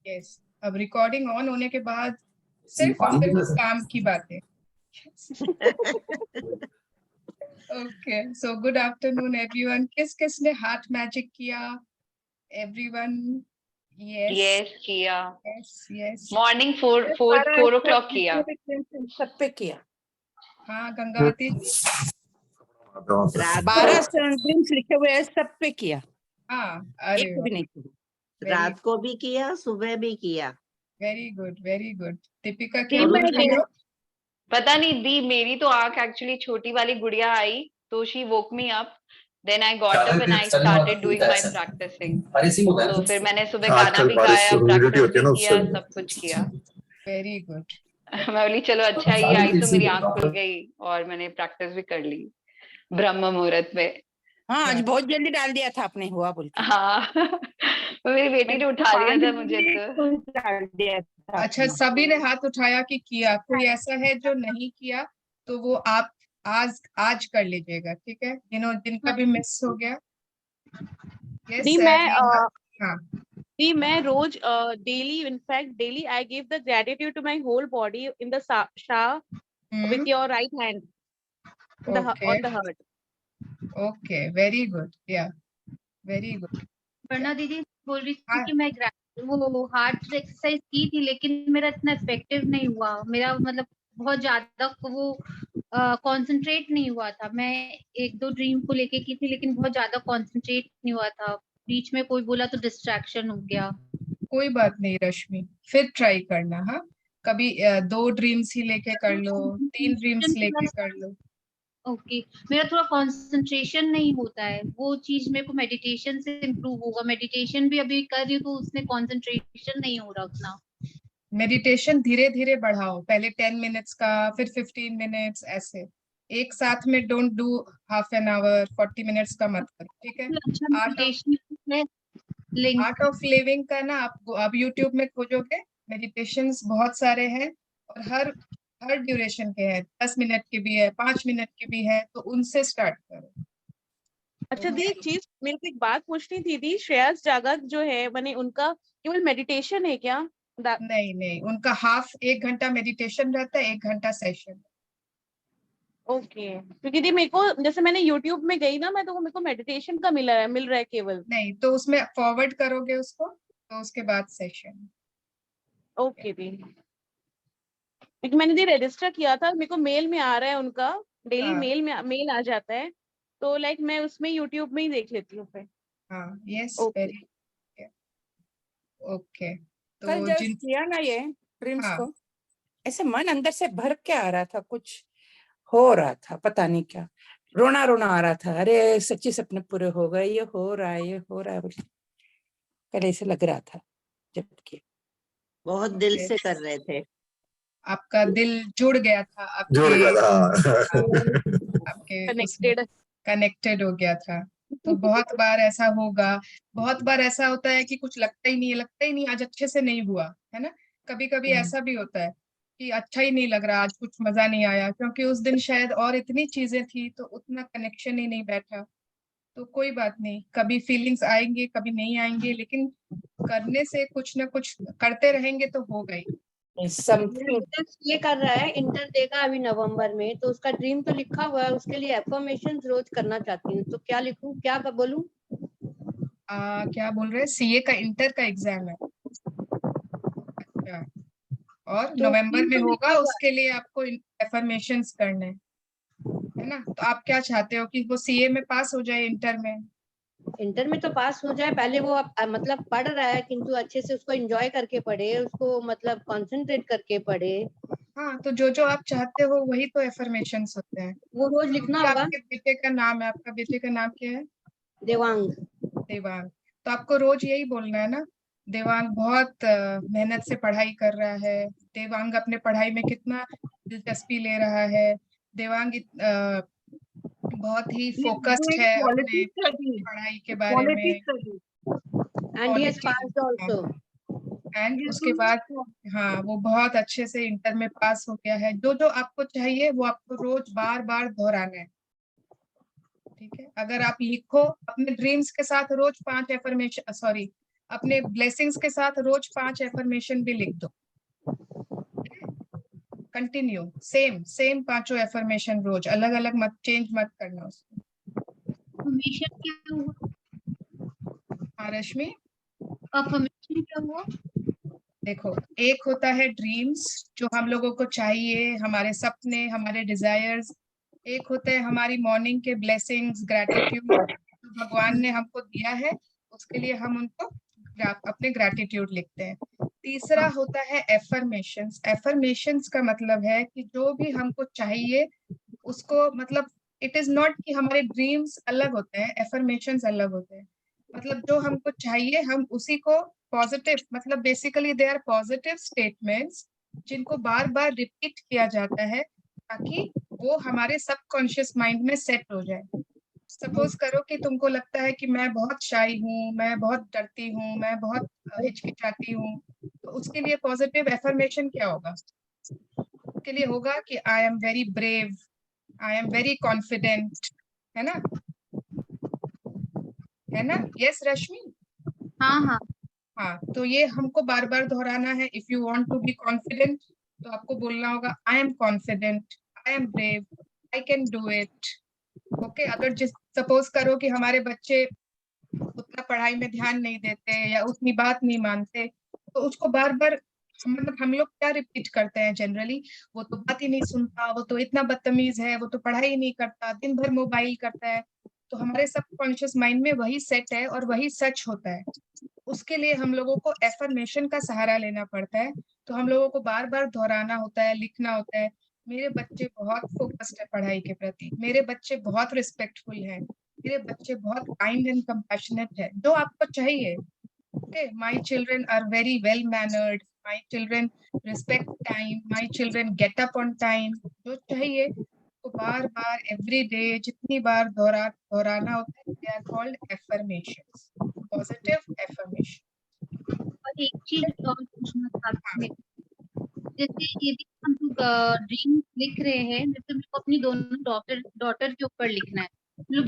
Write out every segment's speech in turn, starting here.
Yes, अब recording on होने के बाद सिर्फ और सिर्फ काम की बातें। Okay, so good afternoon everyone. किस किस ने हार्ट मैजिक किया? एवरीवन? यस किया। यस मॉर्निंग 4 o'clock किया। सब पे किया। हाँ गंगावती, 12 ड्रीम्स लिखे हुए हैं, सब पे किया। हाँ अरे एक भी नहीं किया। रात को भी किया, सुबह भी किया। Very good very good. Deepika दी, क्या बोल रही हो? पता नहीं दी, मेरी तो आंख एक्चुअली छोटी वाली गुड़िया आई तो she woke me up, then I got up and I started doing my practicing. तो फिर मैंने सुबह गाना भी गाया, प्रैक्टिस भी किया, सब कुछ किया। Very good. मैं बोली चलो अच्छा ही आई तो मेरी आंख खुल गई और मैंने प्रैक्टिस भी कर ली ब्रह्म मुहूर्त में। हाँ, आज बहुत जल्दी डाल दिया था आपने, हुआ बोल के। हाँ मेरी बेटी ने उठा दिया था मुझे तो। डाल दिया था। अच्छा, सभी ने हाथ उठाया कि किया? कोई ऐसा है जो नहीं किया तो वो आप आज कर लीजिएगा, ठीक है? जिनका भी मिस हो गया। दी मैं हाँ दी मैं रोज daily, in fact daily I give the gratitude to my whole body in the शाह with your right hand on the heart. Okay, very good, या वेरी गुड। वरना दीदी बोल रही थी कि मैं वो हार्ट एक्सरसाइज की थी लेकिन मेरा इतना इफेक्टिव नहीं हुआ। मेरा मतलब बहुत ज्यादा वो कंसंट्रेट नहीं हुआ था। मैं 1-2 ड्रीम को लेके की थी लेकिन बहुत ज्यादा कंसंट्रेट नहीं हुआ था। बीच में कोई बोला तो डिस्ट्रैक्शन हो गया। कोई बात नहीं रश्मि, फिर ट्राई करना। हाँ, कभी 2 ड्रीम्स ही लेके कर लो, 3 ड्रीम्स लेके कर लो। ओके, मेरा थोड़ा कंसंट्रेशन नहीं होता है। वो चीज मेरे को मेडिटेशन से इम्प्रूव होगा। मेडिटेशन भी अभी कर रही हूँ तो उसमें कंसंट्रेशन नहीं हो रहा उतना। मेडिटेशन धीरे धीरे बढ़ाओ, पहले 10 मिनट्स का, फिर 15 मिनट्स, ऐसे एक साथ में don't do half an hour 40 minutes का मत करो, ठीक है? आर्ट ऑफ लिविंग का ना आप यूट्यूब में खोजोगे, मेडिटेशंस बहुत सारे हैं और हर ड्यूरेशन के हैं। 10 मिनट के भी है, 5 मिनट के भी है, तो उनसे स्टार्ट करो। अच्छा दी, एक चीज मेरे को एक बात पूछनी थी दी, श्रेयस जागत जो है मैंने उनका केवल मेडिटेशन है क्या? नहीं, उनका हाफ 1 घंटा मेडिटेशन रहता है, 1 घंटा सेशन। ओके, क्योंकि दी मेरे को जैसे मैंने यूट्यूब में गई ना मैं, तो मेरे को मेडिटेशन का मिल रहा है केवल। नहीं तो उसमें फॉरवर्ड करोगे उसको तो उसके बाद सेशन। ओके दी, क्योंकि मैंने दी रजिस्टर किया था, मेरे को मेल में आ रहा है उनका डेली। मेल आ जाता है तो लाइक मैं उसमें यूट्यूब में ही देख लेती हूँ फिर। हाँ, यस, वेरी ओके। तो कल जब किया ना ये ड्रीम्स को, ऐसे मन अंदर से भर के आ रहा था, कुछ हो रहा था, पता नहीं क्या, रोना आ रहा था। अरे सच्ची सपने पूरे हो गए, ये हो रहा है कल ऐसे लग रहा था जबकि बहुत दिल से कर रहे थे। आपका दिल जुड़ गया था, आपके कनेक्टेड हो गया था। तो बहुत बार ऐसा होगा, बहुत बार ऐसा होता है कि कुछ लगता ही नहीं, आज अच्छे से नहीं हुआ है ना। कभी कभी ऐसा भी होता है कि अच्छा ही नहीं लग रहा, आज कुछ मजा नहीं आया, क्योंकि उस दिन शायद और इतनी चीजें थी तो उतना कनेक्शन ही नहीं बैठा। तो कोई बात नहीं, कभी फीलिंग्स आएंगे कभी नहीं आएंगे, लेकिन करने से कुछ ना कुछ करते रहेंगे तो होगा ही। ये कर रहा है, इंटर देगा अभी नवंबर में, तो उसका ड्रीम तो लिखा हुआ है। उसके लिए एफर्मेशंस रोज करना चाहती हूँ, तो क्या लिखूं, क्या बोलूं? क्या बोल रहे हैं? सीए का इंटर का एग्जाम है? अच्छा, और तो नवंबर में होगा, उसके लिए आपको एफर्मेशंस करने है ना। तो आप क्या चाहते हो कि वो सीए में पास हो जाए? इंटर में तो पास हो जाए। पहले वो मतलब पढ़ रहा है किंतु अच्छे से उसको एंजॉय करके पढ़े, उसको मतलब कंसंट्रेट करके पढ़े। हाँ, तो जो आप चाहते हो वही तो एफर्मेशंस होते हैं, वो रोज लिखना होगा। आपके बेटे का नाम है, आपका बेटे का नाम क्या है? देवांग। तो आपको रोज यही बोलना है ना, देवांग बहुत मेहनत से पढ़ाई कर रहा है, देवांग अपने पढ़ाई में कितना दिलचस्पी ले रहा है, देवांग बहुत ही फोकस्ड है अपने पढ़ाई के बारे में, एंड उसके बाद हाँ वो बहुत अच्छे से इंटर में पास हो गया है। जो आपको चाहिए वो आपको रोज बार बार दोहराना है, ठीक है? अगर आप लिखो अपने ड्रीम्स के साथ रोज 5 एफर्मेशन, अपने ब्लेसिंग्स के साथ रोज 5 एफर्मेशन भी लिख दो। कंटिन्यू सेम 5 एफर्मेशन रोज, अलग अलग मत, चेंज मत करना उसको। अफर्मेशन क्या हुआ? हाँ रश्मि, अफर्मेशन क्या हुआ? देखो, एक होता है ड्रीम्स जो हम लोगों को चाहिए, हमारे सपने, हमारे डिजायर्स। एक होता है हमारी मॉर्निंग के ब्लेसिंग्स, ग्रैटिट्यूड जो भगवान ने हमको दिया है, उसके लिए हम उनको अपने ग्रैटिट्यूड लिखते हैं। तीसरा होता है एफर्मेशंस। एफर्मेशंस का मतलब है कि जो भी हमको चाहिए उसको, मतलब इट इज नॉट कि हमारे ड्रीम्स अलग होते हैं, एफर्मेशंस अलग होते हैं। मतलब जो हमको चाहिए हम उसी को पॉजिटिव, मतलब basically they are positive statements जिनको बार बार रिपीट किया जाता है ताकि वो हमारे सबकॉन्शियस माइंड में सेट हो जाए। सपोज करो कि तुमको लगता है कि मैं बहुत शाई हूँ, मैं बहुत डरती हूँ, मैं बहुत हिचकिचाती हूँ, तो उसके लिए पॉजिटिव एफर्मेशन क्या होगा? उसके लिए होगा कि I am very brave, I am very confident, है ना? है ना? यस रश्मि? हाँ हाँ। हाँ, तो ये हमको बार बार दोहराना है। If you want to be confident तो आपको बोलना होगा I am confident, I am brave, I can do it. Okay, अगर जिस सपोज करो कि हमारे बच्चे उतना पढ़ाई में ध्यान नहीं देते या उतनी बात नहीं मानते, तो उसको बार बार, मतलब हम लोग क्या रिपीट करते हैं जनरली, वो तो बात ही नहीं सुनता, वो तो इतना बदतमीज है, वो तो पढ़ाई ही नहीं करता, दिन भर मोबाइल करता है। तो हमारे सबकॉन्शियस माइंड में वही सेट है और वही सच होता है। उसके लिए हम लोगों को एफर्मेशन का सहारा लेना पड़ता है। तो हम लोगों को बार बार दोहराना होता है, लिखना होता है, मेरे बच्चे बहुत फोकस्ड है पढ़ाई के प्रति, मेरे बच्चे बहुत रिस्पेक्टफुल हैं, मेरे बच्चे बहुत काइंड एंड कंपैशनेट है, जो आपको चाहिए। Okay, my children are very well mannered, my children respect time, my children get up on time, जो चाहिए तो बार बार एवरी डे जितनी बार दोहराना होता है, they are called affirmations, positive affirmation. और एक चीज और पूछना था आपसे, जैसे यदि हम ड्रीम लिख रहे हैं, जैसे मेरे को अपनी दोनों डॉटर के ऊपर लिखना है, मतलब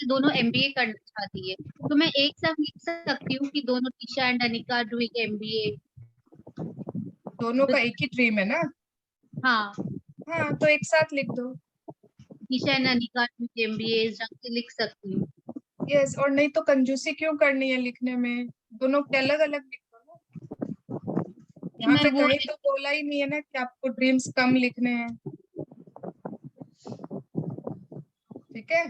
दोनों एमबीए करना चाहती है, तो मैं एक साथ लिख सकती हूँ कि दोनों Trisha and Anika doing MBA? दोनों का एक ही ड्रीम है ना? हाँ हाँ, तो एक साथ लिख दो। Trisha and Anika doing MBA इस ढंग से लिख सकती हूँ। यस, और नहीं तो कंजूसी क्यों करनी है लिखने में, दोनों के अलग अलग लिख दो ना। यहाँ पे कहीं तो बोला ही नहीं है ना कि आपको ड्रीम्स कम लिखने हैं। ठीक है,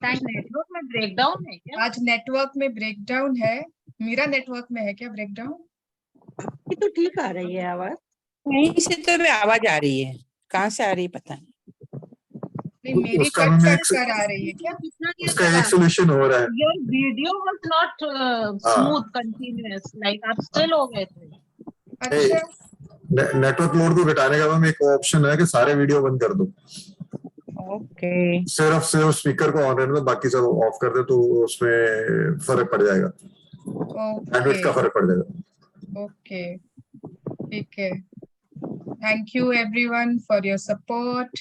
नेटवर्क में ब्रेकडाउन है क्या? आज नेटवर्क में ब्रेकडाउन है। मेरा नेटवर्क में है क्या ब्रेकडाउन? ये तो ठीक आ रही है आवाज। कहीं से तो भी आवाज आ रही है, कहाँ से आ रही पता नहीं। नहीं, मेरी कट कर आ रही है क्या? उसका एक सॉल्यूशन हो रहा है। Your video was not smooth continuous, like आप स्टिल हो गए थे। अच्छा, नेटवर्क लोड को घटाने का मैम एक ऑप्शन है कि सारे वीडियो बंद कर दो। ओके, सिर्फ स्पीकर को ऑन रहने दो, बाकी सब ऑफ कर दे, तो उसमें फर्क पड़ जाएगा, बैंडविड्थ का फर्क पड़ जाएगा। ओके, ठीक है। Thank you everyone for your support.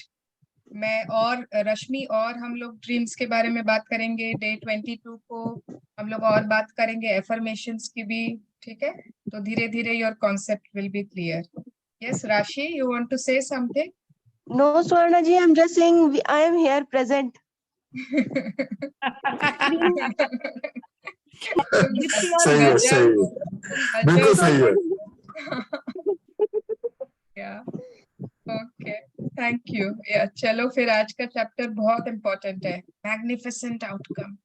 मैं और रश्मि और हम लोग ड्रीम्स के बारे में बात करेंगे। डे 22 को हम लोग और बात करेंगे एफर्मेशंस की भी। ठीक है, तो धीरे धीरे your concept will be clear. Yes Rashi, you want to say something? No, Swarna ji, I'm just saying I am here present. सही है, सही है, बिल्कुल सही है। Okay, thank you. चलो फिर आज का चैप्टर बहुत इम्पोर्टेंट है, मैग्निफिसेंट आउटकम।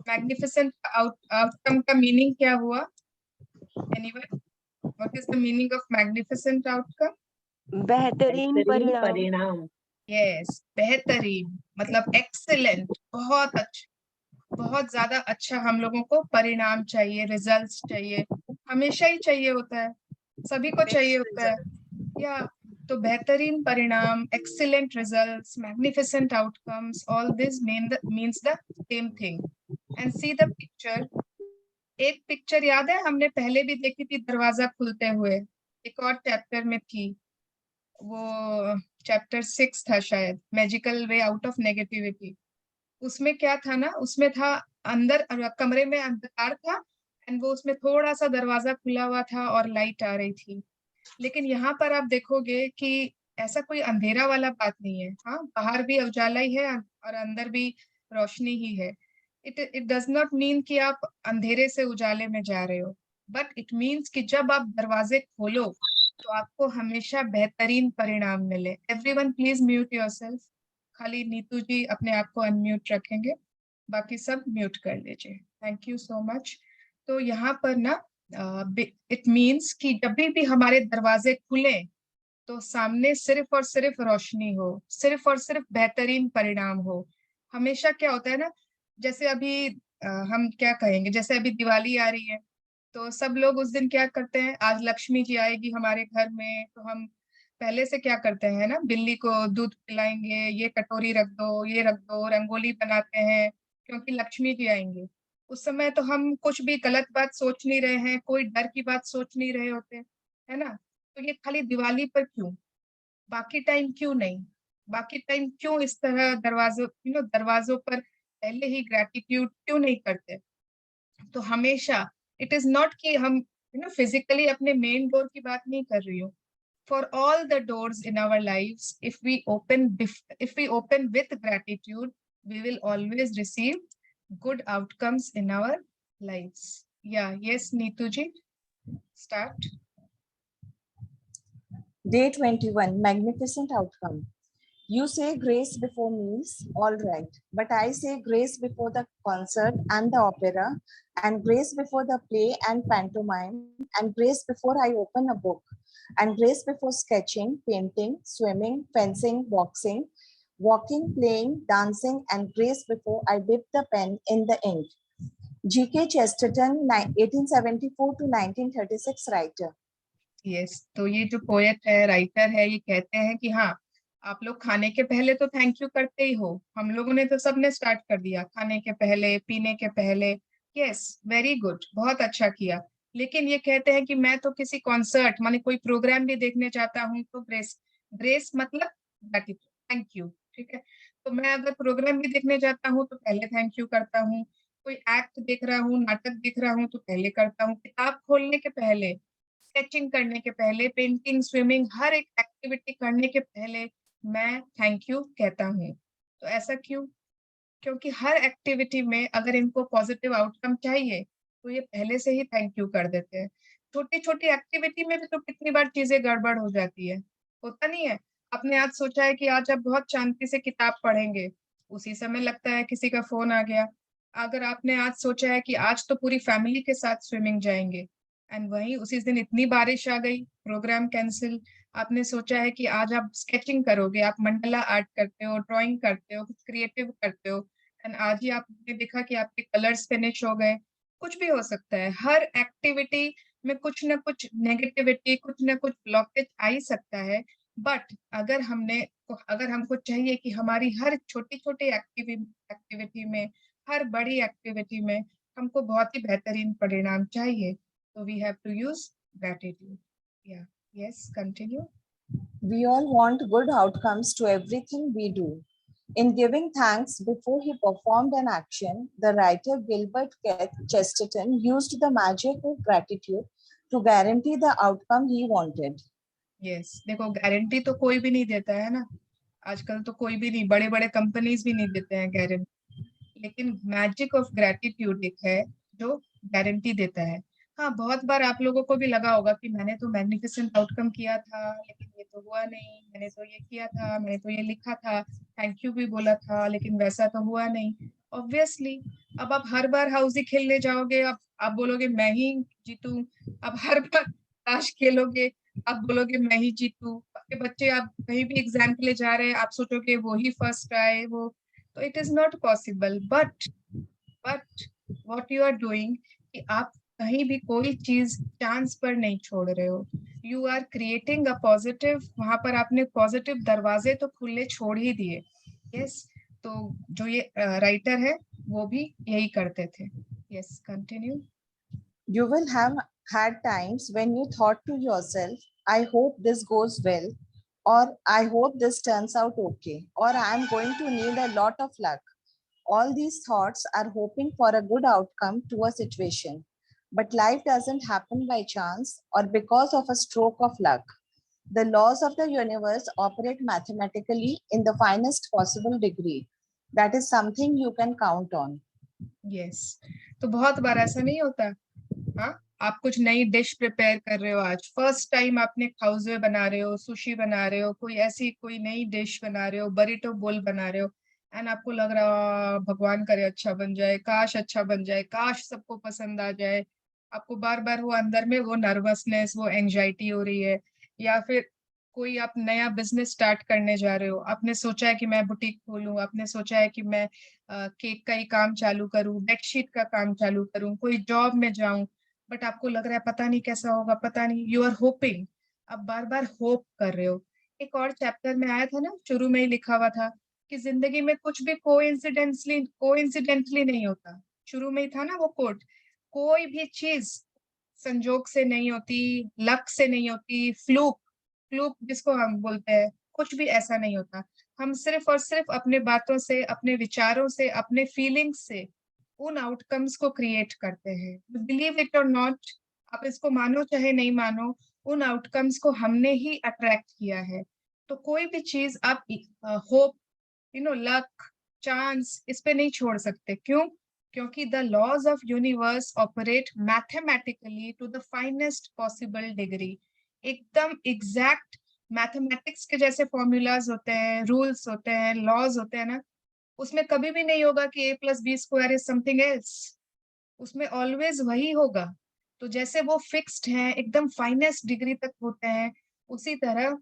मैग्निफिसेंट आउटकम का मीनिंग क्या हुआ? Anyone, what is the meaning of magnificent outcome? बेहतरीन परिणाम। यस, बेहतरीन मतलब एक्सीलेंट, बहुत अच्छा, बहुत ज्यादा अच्छा। हम लोगों को परिणाम चाहिए, रिजल्ट्स चाहिए, हमेशा ही चाहिए होता है, सभी को चाहिए होता है। या तो बेहतरीन परिणाम, excellent results, magnificent outcomes, all this means the same thing. And see the picture. एक पिक्चर याद है, हमने पहले भी देखी थी, दरवाजा खुलते हुए, एक और चैप्टर में थी। वो चैप्टर 6 था शायद, magical way out of negativity. उसमें क्या था ना, उसमें था अंदर कमरे में अंधकार था एंड वो उसमें थोड़ा सा दरवाजा खुला हुआ था और लाइट आ रही थी। लेकिन यहाँ पर आप देखोगे कि ऐसा कोई अंधेरा वाला बात नहीं है। हाँ, बाहर भी उजाला ही है और अंदर भी रोशनी ही है। इट डज नॉट मीन कि आप अंधेरे से उजाले में जा रहे हो, बट इट मीन्स कि जब आप दरवाजे खोलो तो आपको हमेशा बेहतरीन परिणाम मिले। Everyone please mute yourself. खाली नीतू जी अपने आप को अनम्यूट रखेंगे, बाकी सब म्यूट कर लीजिए। Thank you so much. तो यहाँ पर ना इट मीन्स कि जब भी हमारे दरवाजे खुले तो सामने सिर्फ और सिर्फ रोशनी हो, सिर्फ और सिर्फ बेहतरीन परिणाम हो। हमेशा क्या होता है ना, जैसे अभी हम क्या कहेंगे, जैसे अभी दिवाली आ रही है तो सब लोग उस दिन क्या करते हैं, आज लक्ष्मी जी आएगी हमारे घर में, तो हम पहले से क्या करते हैं ना, बिल्ली को दूध पिलाएंगे, ये कटोरी रख दो, ये रख दो, रंगोली बनाते हैं क्योंकि लक्ष्मी जी आएंगे। उस समय तो हम कुछ भी गलत बात सोच नहीं रहे हैं, कोई डर की बात सोच नहीं रहे होते, है ना। तो ये खाली दिवाली पर क्यों, बाकी टाइम क्यों नहीं? बाकी टाइम क्यों इस तरह दरवाजों पर पहले ही ग्रेटिट्यूड क्यों नहीं करते? तो हमेशा इट इज नॉट कि हम फिजिकली अपने मेन डोर की बात नहीं कर रही हूँ। For all the doors in our lives, if we open with gratitude, we will always receive good outcomes in our lives. Yeah, yes, Neetu ji, start. Day 21, magnificent outcome. You say grace before meals, all right, but I say grace before the concert and the opera, and grace before the play and pantomime, and grace before I open a book, and grace before sketching, painting, swimming, fencing, boxing, walking, playing, dancing, and grace before I dip the pen in the ink. G.K. Chesterton, 1874 to 1936 writer. Yes, तो ये जो poet है, writer है, ये कहते हैं कि हाँ, आप लोग खाने के पहले तो थैंक यू करते ही हो। हम लोगों ने तो सबने स्टार्ट कर दिया, खाने के पहले, पीने के पहले। यस, वेरी गुड, बहुत अच्छा किया। लेकिन ये कहते हैं कि मैं तो किसी कॉन्सर्ट माने कोई प्रोग्राम भी देखने जाता हूँ तो ग्रेस मतलब ग्रेटिट्यूड, थैंक यू, ठीक है। तो मैं अगर प्रोग्राम भी देखने जाता हूँ तो पहले थैंक यू करता हूँ, कोई एक्ट देख रहा हूँ, नाटक देख रहा हूँ तो पहले करता हूँ, किताब खोलने के पहले, स्केचिंग करने के पहले, पेंटिंग, स्विमिंग, हर एक एक्टिविटी करने के पहले मैं थैंक यू कहता हूँ। तो ऐसा क्यों? क्योंकि हर एक्टिविटी में अगर इनको पॉजिटिव आउटकम चाहिए तो ये पहले से ही थैंक यू कर देते हैं। छोटी छोटी एक्टिविटी में भी तो कितनी बार चीजें गड़बड़ हो जाती है, होता नहीं है? आपने आज सोचा है कि आज आप बहुत शांति से किताब पढ़ेंगे, उसी समय लगता है किसी का फोन आ गया। अगर आपने आज सोचा है कि आज तो पूरी फैमिली के साथ स्विमिंग जाएंगे एंड वहीं उसी दिन इतनी बारिश आ गई, प्रोग्राम कैंसिल। आपने सोचा है कि आज आप स्केचिंग करोगे, आप मंडला आर्ट करते हो, ड्राइंग करते हो, कुछ क्रिएटिव करते हो एंड आज ही आपने देखा कि आपके कलर्स फिनिश हो गए। कुछ भी हो सकता है, हर एक्टिविटी में कुछ ना कुछ नेगेटिविटी, कुछ ना कुछ ब्लॉकेज आ ही सकता है। बट अगर हमको चाहिए कि हमारी हर छोटी छोटी एक्टिविटी में, हर बड़ी एक्टिविटी में हमको बहुत ही बेहतरीन परिणाम चाहिए, so we have to use gratitude. Yeah, yes, continue. We all want good outcomes to everything we do. In giving thanks before he performed an action, the writer Gilbert Chesterton used the magic of gratitude to guarantee the outcome he wanted. Yes, देखो guarantee तो कोई भी नहीं देता है ना, आजकल तो कोई भी नहीं, बड़े बड़े कंपनीज भी नहीं देते हैं गारंटी, लेकिन मैजिक ऑफ ग्रेटिट्यूड एक है जो गारंटी देता है। हाँ, बहुत बार आप लोगों को भी लगा होगा कि मैंने तो मैग्निफिसेंट आउटकम किया था लेकिन ये तो हुआ नहीं, मैंने तो ये किया था, मैंने तो ये लिखा था, थैंक यू भी बोला था, लेकिन वैसा तो हुआ नहीं। ऑब्वियसली अब आप हर बार हाउसी खेलने जाओगे, अब आप बोलोगे मैं ही जीतूं। अब हर बार ताश खेलोगे, आप बोलोगे मैं ही जीतूं। आपके बच्चे, आप कहीं भी एग्जाम के लिए जा रहे हैं, आप सोचोगे वो ही फर्स्ट आए, वो तो it is not possible. But what you are doing कि आप कहीं भी कोई चीज चांस पर नहीं छोड़ रहे हो, you are creating a positive. वहां पर आपने पॉजिटिव दरवाजे तो खुले छोड़ ही दिए। यस, तो जो ये राइटर है वो भी यही करते थे। Yes, continue. You will have had times when you thought to yourself, I hope this goes well, or I hope this turns out okay, or I'm going to need a lot of luck. All these thoughts are hoping for a good outcome to a situation. But life doesn't happen by chance or because of a stroke of luck. The laws of the universe operate mathematically in the finest possible degree. That is something you can count on. Yes. तो बहुत बार ऐसा नहीं होता, हाँ, आप कुछ नई dish prepare कर रहे हो, आज फर्स्ट टाइम आपने खाउजे बना रहे हो, सुशी बना रहे हो, कोई नई डिश बना रहे हो, बरीटो बोल बना रहे हो, एंड आपको लग रहा भगवान करे अच्छा बन जाए, काश अच्छा बन जाए, काश सबको पसंद आ जाए। आपको बार बार वो अंदर में वो नर्वसनेस, वो एंजाइटी हो रही है। या फिर कोई आप नया बिजनेस स्टार्ट करने जा रहे हो, आपने सोचा है कि मैं बुटीक खोलूं, आपने सोचा है कि मैं केक का ही काम चालू करूं, बेडशीट का काम चालू करूं, कोई जॉब में जाऊं, बट आपको लग रहा है पता नहीं कैसा होगा, पता नहीं, यू आर होपिंग, आप बार बार होप कर रहे हो। एक और चैप्टर में आया था ना, शुरू में ही लिखा हुआ था कि जिंदगी में कुछ भी कोइंसिडेंटली नहीं होता। शुरू में ही था ना वो कोट, कोई भी चीज संजोग से नहीं होती, लक से नहीं होती, फ्लूक जिसको हम बोलते हैं, कुछ भी ऐसा नहीं होता। हम सिर्फ और सिर्फ अपने बातों से, अपने विचारों से, अपने फीलिंग्स से उन आउटकम्स को क्रिएट करते हैं। बिलीव इट और नॉट, आप इसको मानो चाहे नहीं मानो, उन आउटकम्स को हमने ही अट्रैक्ट किया है। तो कोई भी चीज आप होप, लक, चांस, इस पे नहीं छोड़ सकते। क्यों? क्योंकि the laws of universe operate mathematically to the finest possible degree. एकदम एग्जैक्ट मैथमेटिक्स के जैसे फॉर्मूलाज होते हैं, रूल्स होते हैं, लॉज होते हैं ना, उसमें कभी भी नहीं होगा कि a+b² इज समथिंग एल्स, उसमें ऑलवेज वही होगा। तो जैसे वो फिक्स्ड हैं, एकदम फाइनेस्ट डिग्री तक होते हैं, उसी तरह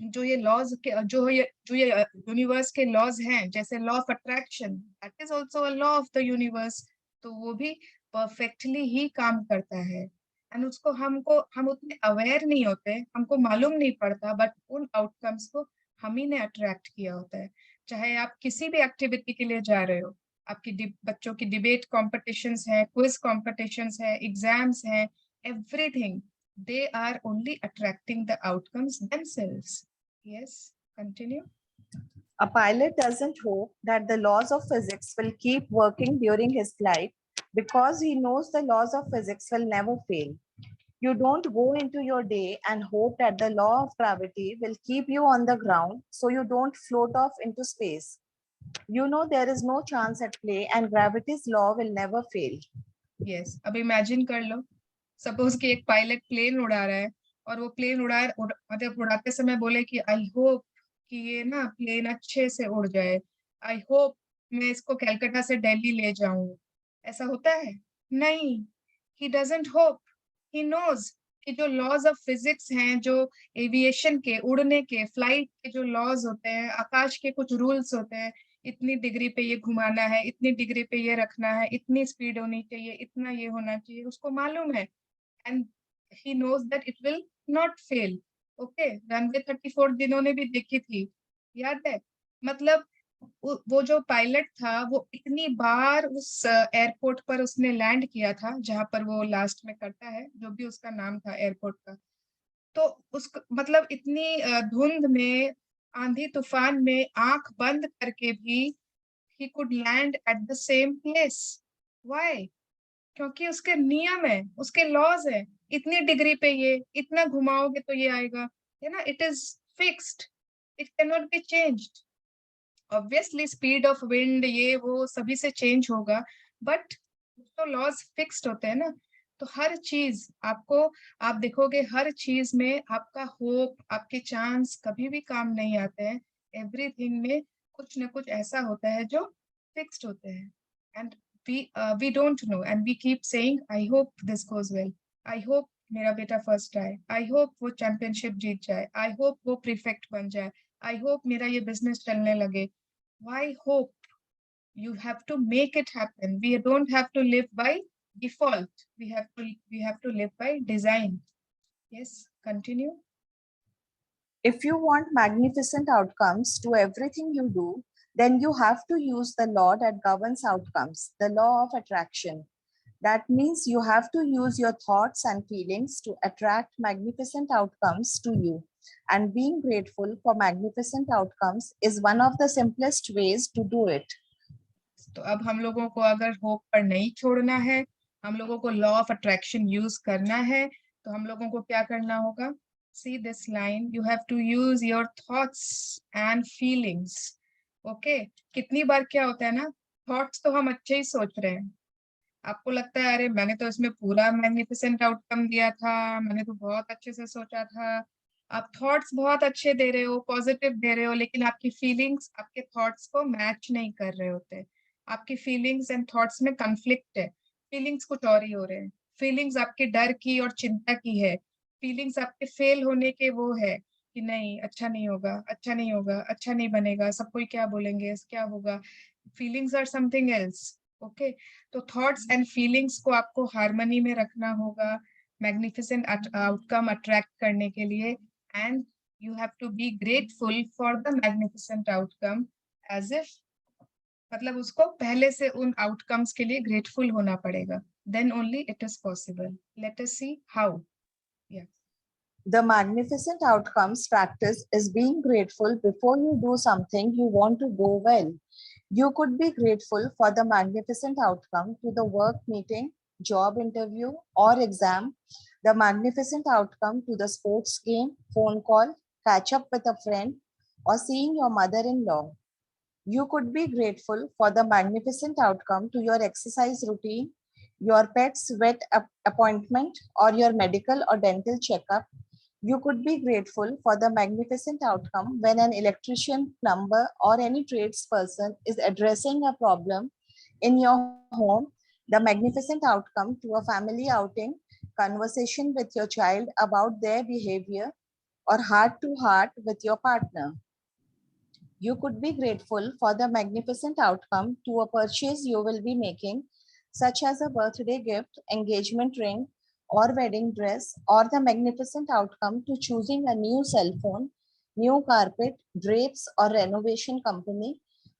जो ये लॉज के जो ये यूनिवर्स के लॉज हैं, जैसे law of attraction, that is also a law of the universe, तो वो भी परफेक्टली ही काम करता है। एंड उसको हम उतने अवेयर नहीं होते, हमको मालूम नहीं पड़ता, बट उन आउटकम्स को हम ही ने अट्रैक्ट किया होता है। चाहे आप किसी भी एक्टिविटी के लिए जा रहे हो, आपकी बच्चों की डिबेट कॉम्पिटिशन्स है, क्विज कॉम्पिटिशन्स है, एग्जाम्स है, everything, they are only attracting the outcomes themselves. Yes, continue. A pilot doesn't hope that the laws of physics will keep working during his flight because he knows the laws of physics will never fail. You don't go into your day and hope that the law of gravity will keep you on the ground so you don't float off into space. You know there is no chance at play and gravity's law will never fail. Yes, अब imagine कर लो, suppose कि एक pilot plane उड़ा रहा है, और वो plane मतलब उड़ाते समय बोले कि आई होप कि ये ना प्लेन अच्छे से उड़ जाए, आई होप मैं इसको कलकत्ता से दिल्ली ले जाऊं। ऐसा होता है? नहीं, he doesn't hope, he knows कि जो लॉज ऑफ फिजिक्स हैं, जो एविएशन के, उड़ने के, फ्लाइट के जो लॉज होते हैं, आकाश के कुछ रूल्स होते हैं, इतनी डिग्री पे ये घुमाना है, इतनी डिग्री पे ये रखना है, इतनी स्पीड होनी चाहिए, इतना ये होना चाहिए, उसको मालूम है। and he knows that it will not fail. Okay, runway 34 जिन्होंने भी देखी थी, याद है? मतलब वो जो पायलट था, वो इतनी बार उस एयरपोर्ट पर उसने लैंड किया था, जहां पर वो लास्ट में करता है, जो भी उसका नाम था एयरपोर्ट का। तो उसका मतलब इतनी धुंध में, आंधी तूफान में, आंख बंद करके भी he could land at the same place. Why? क्योंकि उसके नियम है, उसके लॉज है, इतनी डिग्री पे ये, इतना घुमाओगे तो ये आएगा, है ना, it is fixed, it can not be changed. Obviously speed of wind, ये वो सभी से चेंज होगा, बट तो लॉज फिक्स्ड होते हैं ना। तो हर चीज आपको, आप देखोगे हर चीज में आपका होप, आपके चांस कभी भी काम नहीं आते हैं। एवरीथिंग में कुछ ना कुछ ऐसा होता है जो फिक्स्ड होते हैं। And we don't know and we keep saying I hope this goes well, I hope मेरा बेटा फर्स्ट आए, I hope वो चैंपियनशिप जीत जाए, I hope वो प्रीफेक्ट बन जाए, I hope मेरा ये बिजनेस चलने लगे। Why hope? You have to make it happen. We don't have to live by default, we have to live by design. Yes, continue. If you want magnificent outcomes to everything you do, then you have to use the law that governs outcomes, the law of attraction. That means you have to use your thoughts and feelings to attract magnificent outcomes to you. and being grateful for magnificent outcomes is one of the simplest ways to do it. तो अब हम लोगों को अगर hope पर नहीं छोड़ना है, हम लोगों को लॉ ऑफ अट्रैक्शन यूज करना है, तो हम लोगों को क्या करना होगा? See this line, you have to use your thoughts and feelings. Okay? कितनी बार क्या होता है ना, थॉट्स तो हम अच्छे ही सोच रहे हैं, आपको लगता है अरे मैंने तो इसमें पूरा मैग्निफिसेंट आउटकम दिया था, मैंने तो बहुत अच्छे से सोचा था। आप थॉट्स बहुत अच्छे दे रहे हो, पॉजिटिव दे रहे हो, लेकिन आपकी फीलिंग्स आपके थॉट्स को मैच नहीं कर रहे होते। आपकी फीलिंग्स एंड थॉट्स में कॉन्फ्लिक्ट है, फीलिंग्स कुछ और ही हो रहे हैं। फीलिंग्स आपके डर की और चिंता की है, फीलिंग्स आपके फेल होने के वो है कि नहीं अच्छा नहीं होगा, अच्छा नहीं होगा, अच्छा नहीं बनेगा, सब कोई क्या बोलेंगे, क्या होगा। Feelings are something else. Okay, तो थॉट्स एंड फीलिंग्स को आपको हार्मनी में रखना होगा मैग्निफिसेंट आउटकम अट्रैक्ट करने के लिए, and you have to be grateful for the magnificent outcome, as if मतलब उसको पहले से उन आउटकम्स के लिए ग्रेटफुल होना पड़ेगा, then only it is possible. Let us see how. The magnificent outcomes practice is being grateful before you do something you want to go well. You could be grateful for the magnificent outcome to the work meeting, job interview, or exam, the magnificent outcome to the sports game, phone call, catch up with a friend, or seeing your mother-in-law. You could be grateful for the magnificent outcome to your exercise routine, your pet's vet appointment, or your medical or dental checkup. You could be grateful for the magnificent outcome when an electrician, plumber, or any tradesperson is addressing a problem in your home, the magnificent outcome to a family outing, conversation with your child about their behavior, or heart-to-heart with your partner. You could be grateful for the magnificent outcome to a purchase you will be making, such as a birthday gift, engagement ring, or wedding dress, or the magnificent outcome to choosing a new cell phone, new carpet, drapes, or renovation company.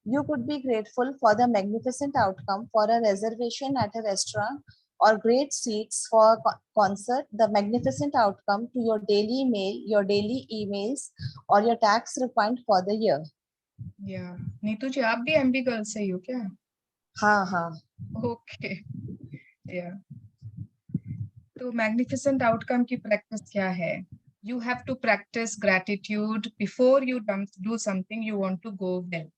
You could be grateful for the magnificent outcome for a reservation at a restaurant or great seats for a concert, the magnificent outcome to your daily mail, your daily emails, or your tax refund for the year. Yeah, Neetu ji आप भी MB girl से ही हो क्या? हाँ हाँ। Okay, या तो magnificent outcome की प्रैक्टिस क्या है? You have to practice gratitude before you do something you want to go well.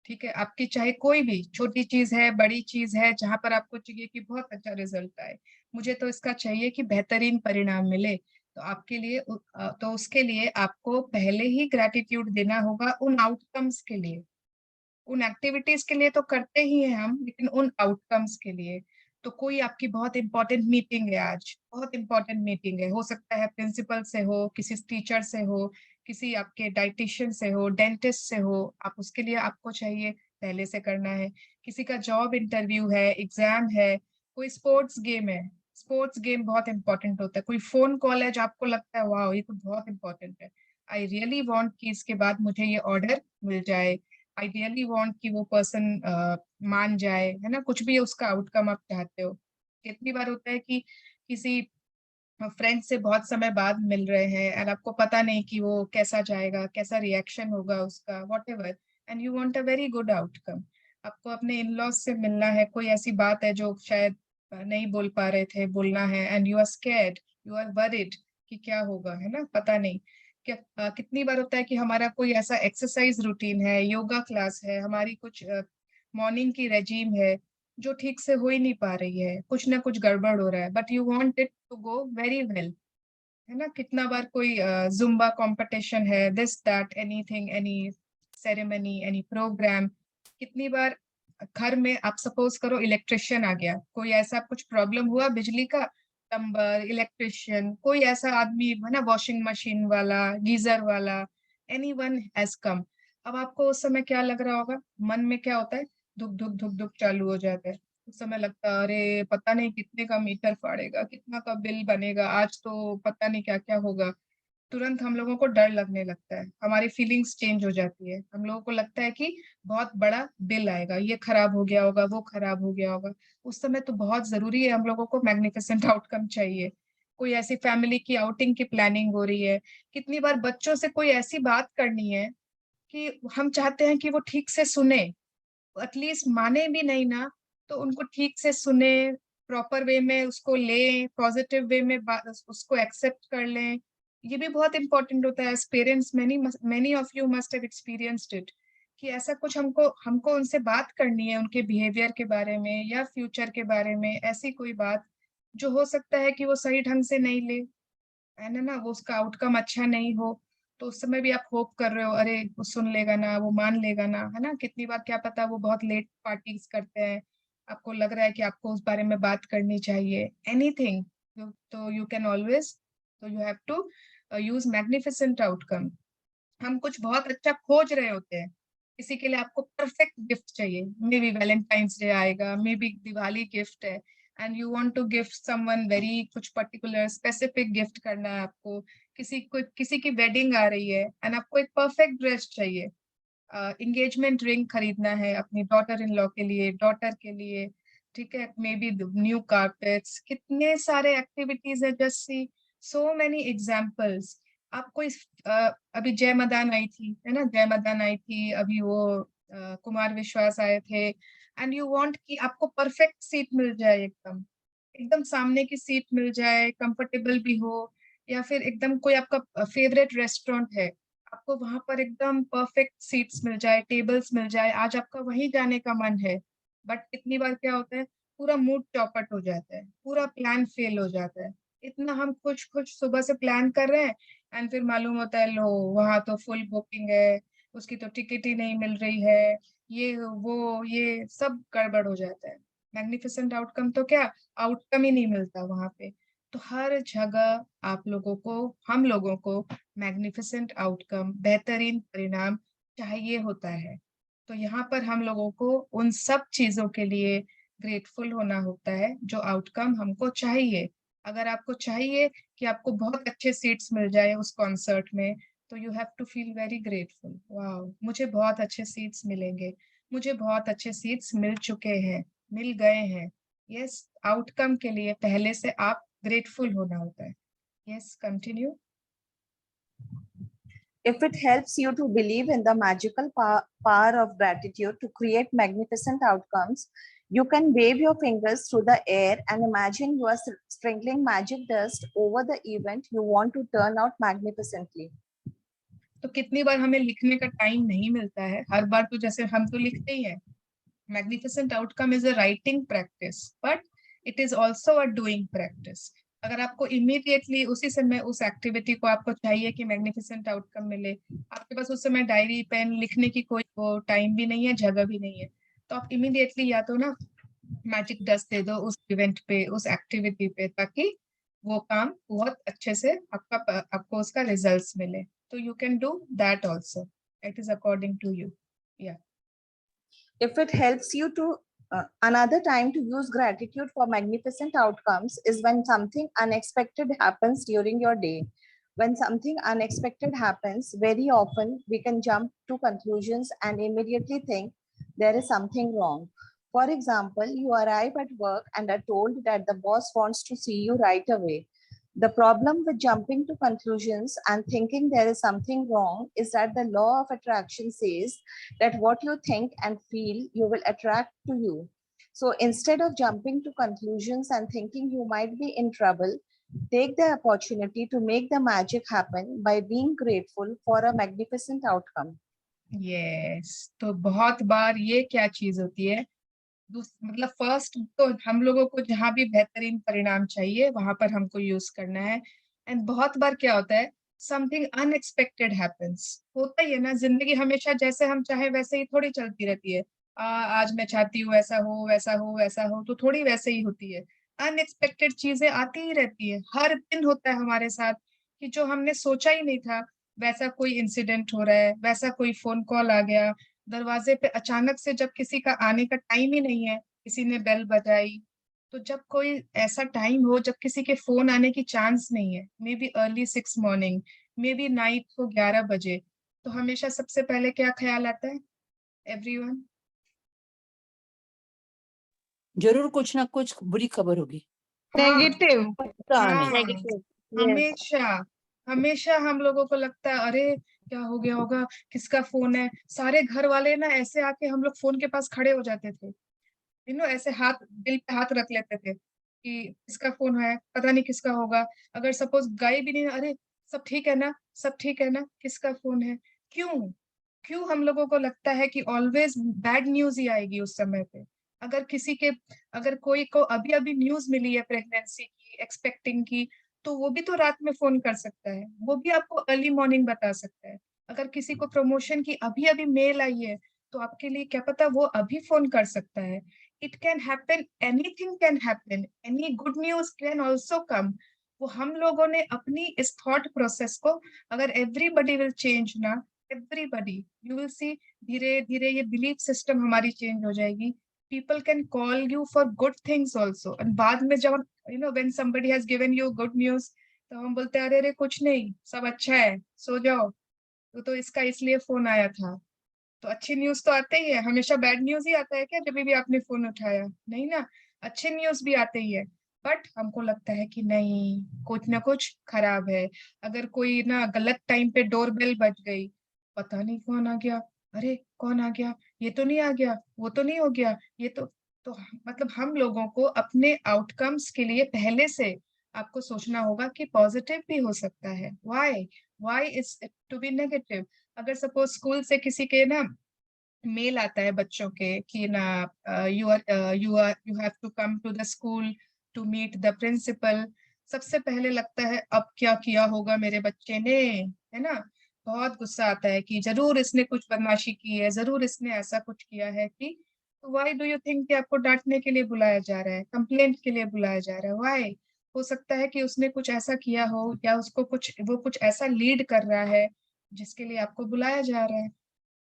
ठीक है, आपकी चाहे कोई भी छोटी चीज है, बड़ी चीज है, जहां पर आपको चाहिए कि बहुत अच्छा रिजल्ट आए, मुझे तो इसका चाहिए कि बेहतरीन परिणाम मिले, तो आपके लिए तो उसके लिए आपको पहले ही ग्रैटिट्यूड देना होगा उन आउटकम्स के लिए। उन एक्टिविटीज के लिए तो करते ही हैं हम, लेकिन उन आउटकम्स के लिए। तो कोई आपकी बहुत इंपॉर्टेंट मीटिंग है, आज बहुत इंपॉर्टेंट मीटिंग है, हो सकता है प्रिंसिपल से हो, किसी टीचर से हो, किसी आपके डाइटिशियन से हो, डेंटिस्ट से हो, आप उसके लिए आपको चाहिए पहले से करना है। किसी का जॉब इंटरव्यू है, एग्जाम है, कोई स्पोर्ट्स गेम है, स्पोर्ट्स गेम बहुत इंपॉर्टेंट होता है, कोई फोन कॉल है जो आपको लगता है वाह ये तो बहुत इंपॉर्टेंट है, आई रियली वांट कि इसके बाद मुझे ये ऑर्डर मिल जाए, आई रियली वांट कि वो पर्सन मान जाए, है ना, कुछ भी उसका आउटकम आप चाहते हो। कितनी बार होता है कि किसी फ्रेंड से बहुत समय बाद मिल रहे हैं और आपको पता नहीं कि वो कैसा जाएगा, कैसा रिएक्शन होगा उसका, whatever, and you want a very good outcome. आपको अपने इन लॉज से मिलना है, कोई ऐसी बात है जो शायद नहीं बोल पा रहे थे, बोलना है, and you are scared, you are worried कि क्या होगा, है ना, पता नहीं क्या। कितनी बार होता है कि हमारा कोई ऐसा एक्सरसाइज रूटीन है, योगा क्लास है, हमारी कुछ मॉर्निंग की रेजीम है जो ठीक से हो ही नहीं पा रही है, कुछ ना कुछ गड़बड़ हो रहा है, but you want it to go very well, है ना। कितना बार कोई जुम्बा कंपटीशन है, this that anything, any ceremony, any program, कितनी बार घर में आप सपोज करो इलेक्ट्रिशियन आ गया, कोई ऐसा कुछ प्रॉब्लम हुआ बिजली का, प्लम्बर, इलेक्ट्रिशियन, कोई ऐसा आदमी है ना, वॉशिंग मशीन वाला, गीजर वाला, एनीवन हैज कम। अब आपको उस समय क्या लग रहा होगा, मन में क्या होता है, धुक धुक धुक धुक चालू हो जाता है। उस समय लगता है अरे पता नहीं कितने का मीटर फाड़ेगा, कितना का बिल बनेगा, आज तो पता नहीं क्या क्या होगा। तुरंत हम लोगों को डर लगने लगता है, हमारी फीलिंग्स चेंज हो जाती है, हम लोगों को लगता है कि बहुत बड़ा बिल आएगा, ये खराब हो गया होगा, वो खराब हो गया होगा। उस समय तो बहुत जरूरी है, हम लोगों को मैग्निफिसेंट आउटकम चाहिए। कोई ऐसी फैमिली की आउटिंग की प्लानिंग हो रही है, कितनी बार बच्चों से कोई ऐसी बात करनी है कि हम चाहते हैं कि वो ठीक से सुने, एटलीस्ट माने भी नहीं ना, तो उनको ठीक से सुने, प्रॉपर वे में उसको लें, पॉजिटिव वे में उसको एक्सेप्ट कर लें। ये भी बहुत इंपॉर्टेंट होता है। As parents many of you must have experienced it, कि ऐसा कुछ हमको हमको उनसे बात करनी है, उनके बिहेवियर के बारे में या फ्यूचर के बारे में, ऐसी कोई बात जो हो सकता है कि वो सही ढंग से नहीं ले, है ना, वो उसका आउटकम अच्छा नहीं हो, तो उस समय भी आप होप कर रहे हो, अरे वो सुन लेगा ना, वो मान लेगा ना, है ना। कितनी बार क्या पता वो बहुत लेट पार्टीज करते हैं, आपको लग रहा है कि आपको उस बारे में बात करनी चाहिए, एनीथिंग, तो यू कैन ऑलवेज, तो you have to use magnificent outcome. हम कुछ बहुत अच्छा खोज रहे होते हैं, किसी के लिए आपको परफेक्ट गिफ्ट चाहिए, मे बी वैलेंटाइंस डे आएगा, मे बी दिवाली गिफ्ट है, and you want to gift someone very कुछ पर्टिकुलर स्पेसिफिक गिफ्ट करना है आपको, किसी की वेडिंग आ रही है एंड आपको एक परफेक्ट ड्रेस चाहिए, एंगेजमेंट रिंग खरीदना है अपनी डॉटर इन लॉ के लिए, डॉटर के लिए, ठीक है, मे बी न्यू कारपेट्स, कितने सारे एक्टिविटीज है, just see so many examples. आपको अभी जय मदान आई थी, है ना, जय मदान आई थी अभी, वो कुमार विश्वास आए थे, एंड यू वांट कि आपको परफेक्ट सीट मिल जाए, एकदम एकदम सामने की सीट मिल जाए, कंफर्टेबल भी हो, या फिर एकदम कोई आपका फेवरेट रेस्टोरेंट है, आपको वहां पर एकदम परफेक्ट सीट्स मिल जाए, टेबल्स मिल जाए, आज आपका वहीं जाने का मन है, बट कितनी बार क्या होता है, पूरा मूड चौपट हो जाता है, पूरा प्लान फेल हो जाता है, इतना हम कुछ कुछ सुबह से प्लान कर रहे हैं, एंड फिर मालूम होता है लो वहां तो फुल बुकिंग है, उसकी तो टिकट ही नहीं मिल रही है, ये सब गड़बड़ हो जाता है। मैग्निफिसेंट आउटकम तो क्या, आउटकम ही नहीं मिलता वहां पे। तो हर जगह आप लोगों को, हम लोगों को मैग्निफिसेंट आउटकम, बेहतरीन परिणाम चाहिए होता है। तो यहाँ पर हम लोगों को उन सब चीजों के लिए ग्रेटफुल होना होता है जो आउटकम हमको चाहिए। अगर आपको चाहिए कि आपको बहुत अच्छे सीट्स मिल जाए उस कॉन्सर्ट में, तो you have to feel very grateful, वाह मुझे बहुत अच्छे सीट्स मिलेंगे, मुझे बहुत अच्छे सीट्स मिल चुके हैं, मिल गए हैं। यस, आउटकम के लिए पहले से आप ग्रेटफुल होना होता है। Yes, continue. If it helps you to believe in the magical power of gratitude to create magnificent outcomes, you can wave your fingers through the air and imagine you are sprinkling magic dust over the event you want to turn out magnificently. तो कितनी बार हमें लिखने का time नहीं मिलता है, हर बार तो जैसे हम तो लिखते ही हैं। Magnificent outcome is a writing practice, but it is also a doing practice. अगर आपको इमीडिएटली उसी समय उस एक्टिविटी को आपको चाहिए कि मैग्निफिसेंट आउटकम मिले, आपके पास उस समय डायरी पेन लिखने की कोई वो टाइम भी नहीं है, जगह भी नहीं है, तो आप इमीडिएटली या तो ना मैजिक डस्ट दे दो उस इवेंट पे, उस एक्टिविटी पे, ताकि वो काम बहुत अच्छे से आपको उसका रिजल्ट्स मिले। तो you can do that also, it is according to you. या If it helps you to another time to use gratitude for magnificent outcomes is when something unexpected happens during your day. When something unexpected happens, very often we can jump to conclusions and immediately think there is something wrong. For example, you arrive at work and are told that the boss wants to see you right away. The problem with jumping to conclusions and thinking there is something wrong is that the law of attraction says that what you think and feel, you will attract to you. So instead of jumping to conclusions and thinking you might be in trouble, take the opportunity to make the magic happen by being grateful for a magnificent outcome. Yes, तो बहुत बार ये क्या चीज होती है, मतलब first तो हम लोगों को जहां भी बेहतरीन परिणाम चाहिए वहां पर हमको यूज करना है, एंड बहुत बार क्या होता है, समथिंग अनएक्सपेक्टेड हैपेंस, होता ही है ना, जिंदगी हमेशा जैसे हम चाहे वैसे ही थोड़ी चलती रहती है। आज मैं चाहती हूँ ऐसा हो वैसा हो वैसा हो, तो थोड़ी वैसे ही होती है, अनएक्सपेक्टेड चीजें आती ही रहती है, हर दिन होता है हमारे साथ कि जो हमने सोचा ही नहीं था, वैसा कोई इंसिडेंट हो रहा है, वैसा कोई फोन कॉल आ गया दरवाजे पे अचानक से, जब किसी का आने का टाइम ही नहीं है, किसी ने बेल बजाई, तो जब कोई ऐसा टाइम हो जब किसी के फोन आने की चांस नहीं है, may be early 6 morning, may be night को 11 बजे, तो हमेशा सबसे पहले क्या ख्याल आता है एवरीवन? जरूर कुछ ना कुछ बुरी खबर होगी। नेगेटिव नेगेटिव हमेशा हमेशा हम लोगों को लगता है अरे क्या हो गया होगा, किसका फोन है। सारे घर वाले ना ऐसे आके हम लोग फोन के पास खड़े हो जाते थे, ऐसे हाथ दिल पे हाथ रख लेते थे कि किसका फोन है, पता नहीं किसका होगा। अगर सपोज गए भी नहीं, अरे सब ठीक है ना, सब ठीक है ना, किसका फोन है। क्यों क्यों हम लोगों को लगता है कि ऑलवेज बैड न्यूज ही आएगी उस समय पे। अगर कोई को अभी अभी न्यूज मिली है प्रेगनेंसी की, एक्सपेक्टिंग की, तो वो भी तो रात में फोन कर सकता है, वो भी आपको अर्ली मॉर्निंग बता सकता है। अगर किसी को प्रमोशन की अभी अभी मेल आई है, तो आपके लिए क्या पता वो अभी फोन कर सकता है। It can happen, anything can happen, any good news can also come. वो हम लोगों ने अपनी इस थॉट प्रोसेस को, अगर एवरीबडी विल चेंज ना, एवरीबडी यू विल सी, धीरे धीरे ये बिलीफ सिस्टम हमारी चेंज हो जाएगी। People can call you for good things also, and बाद में जब when somebody has given you good news, तो हम बोलते हैं अरे अरे कुछ नहीं, सब अच्छा है, सो जाओ, तो इसका इसलिए फोन आया था। तो अच्छी न्यूज तो आते ही है, हमेशा बैड न्यूज ही आता है क्या जब भी आपने फोन उठाया? नहीं ना, अच्छे न्यूज भी आते ही है। बट हमको लगता है कि नहीं, कुछ ना कुछ खराब है। अगर कोई ना गलत टाइम पे डोरबेल बज गई, पता नहीं कौन आ गया, अरे कौन आ गया, ये तो नहीं आ गया, वो तो नहीं हो गया, ये तो मतलब हम लोगों को अपने आउटकम्स के लिए पहले से आपको सोचना होगा कि पॉजिटिव भी हो सकता है। Why is it to be negative? अगर सपोज स्कूल से किसी के ना मेल आता है बच्चों के कि ना you have to come to the school to meet the principal, सबसे पहले लगता है अब क्या किया होगा मेरे बच्चे ने, है ना। बहुत गुस्सा आता है कि जरूर इसने कुछ बदमाशी की है, जरूर इसने ऐसा कुछ किया है कि, तो व्हाई डू यू थिंक कि आपको डांटने के लिए बुलाया जा रहा है, कंप्लेंट के लिए बुलाया जा रहा है? व्हाई? हो सकता है कि उसने कुछ ऐसा किया हो, या उसको वो कुछ ऐसा लीड कर रहा है जिसके लिए आपको बुलाया जा रहा है।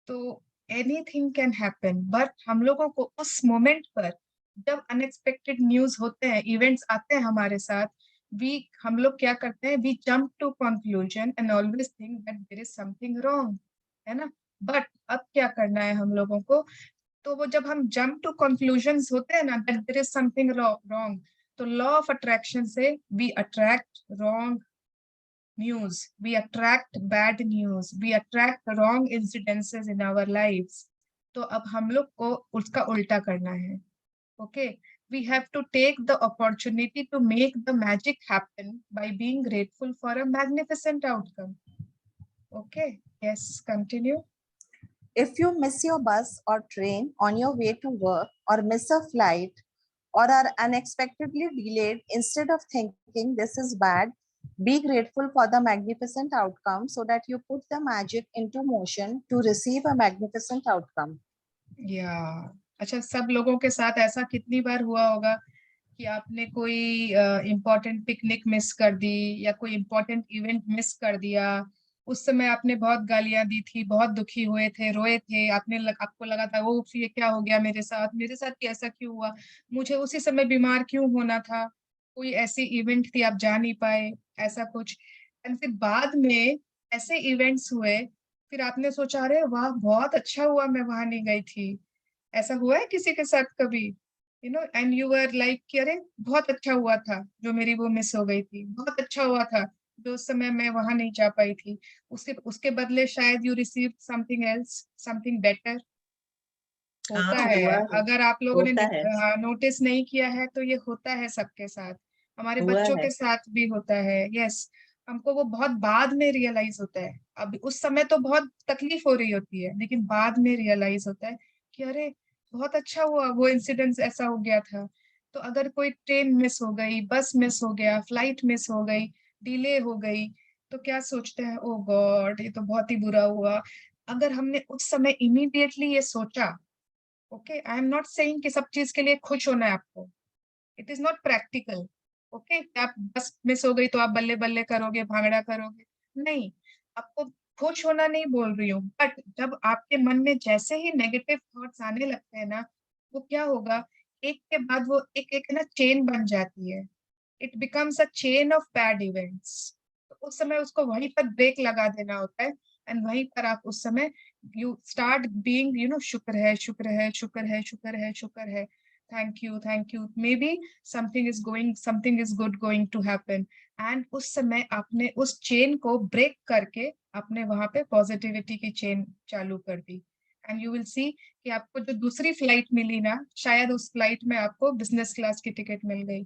तो एनीथिंग कैन हैपन, बट हम लोगों को उस मोमेंट पर जब अनएक्सपेक्टेड न्यूज होते हैं, इवेंट्स आते हैं हमारे साथ, हम लोग क्या करते हैं, we jump to conclusion and always think that there is something wrong, है ना। बट अब क्या करना है हम लोगों को, तो वो जब हम जंप टू कंक्लूजन्स होते हैं ना, that there is something wrong, तो लॉ ऑफ अट्रैक्शन से we attract wrong news, we attract bad news, we attract wrong incidences in our lives. तो अब हम लोग को उसका उल्टा करना है। Okay, we have to take the opportunity to make the magic happen by being grateful for a magnificent outcome. Okay, yes, continue. If you miss your bus or train on your way to work, or miss a flight, or are unexpectedly delayed, instead of thinking this is bad, be grateful for the magnificent outcome so that you put the magic into motion to receive a magnificent outcome. अच्छा, सब लोगों के साथ ऐसा कितनी बार हुआ होगा कि आपने कोई इम्पोर्टेंट पिकनिक मिस कर दी, या कोई इम्पोर्टेंट इवेंट मिस कर दिया। उस समय आपने बहुत गालियां दी थी, बहुत दुखी हुए थे, रोए थे, आपको लगा था वो ये क्या हो गया मेरे साथ ऐसा क्यों हुआ, मुझे उसी समय बीमार क्यों होना था, कोई ऐसी इवेंट थी आप जा नहीं पाए, ऐसा कुछ। एंड फिर बाद में ऐसे इवेंट्स हुए, फिर आपने सोचा अरे वाह बहुत अच्छा हुआ मैं वहां नहीं गई थी। ऐसा हुआ है किसी के साथ कभी? एंड यू वर लाइक कि अरे बहुत अच्छा हुआ था जो मेरी वो मिस हो गई थी, बहुत अच्छा हुआ था जो उस समय मैं वहां नहीं जा पाई थी। उसके बदले शायद you receive something else, something better. होता है, अगर आप लोगों ने नोटिस नहीं किया है तो ये होता है सबके साथ, हमारे बच्चों के साथ भी होता है। यस, हमको वो बहुत बाद में रियलाइज होता है। अब उस समय तो बहुत तकलीफ हो रही होती है, लेकिन बाद में रियलाइज होता है कि अरे बहुत अच्छा हुआ वो इंसिडेंट ऐसा हो गया था। तो अगर कोई ट्रेन मिस हो गई, बस मिस हो गया, फ्लाइट मिस हो गई, डिले हो गई, तो क्या सोचते हैं, ओ गॉड ये तो बहुत ही बुरा हुआ। अगर हमने उस समय इमीडिएटली ये सोचा, okay, I am not saying कि सब चीज के लिए खुश होना है आपको, it is not practical. Okay, आप बस मिस हो गई तो आप बल्ले बल्ले करोगे, भांगड़ा करोगे, नहीं, आपको खुश होना नहीं बोल रही हूँ। बट जब आपके मन में जैसे ही नेगेटिव थॉट्स आने लगते हैं ना, वो क्या होगा, एक के बाद वो एक एक ना चेन बन जाती है, it becomes a chain of bad events. तो उस समय उसको वहीं पर ब्रेक लगा देना होता है, एंड वहीं पर आप उस समय यू स्टार्ट बीइंग शुक्र है, शुक्र है, शुक्र है, शुक्र है, शुक्र है। thank you, maybe something is good going to happen. And उस समय आपने उस चेन को ब्रेक करके आपने वहां पे पॉजिटिविटी की चेन चालू कर दी, एंड यू विल सी कि आपको जो दूसरी फ्लाइट मिली ना, शायद उस फ्लाइट में आपको बिजनेस क्लास की टिकट मिल गई।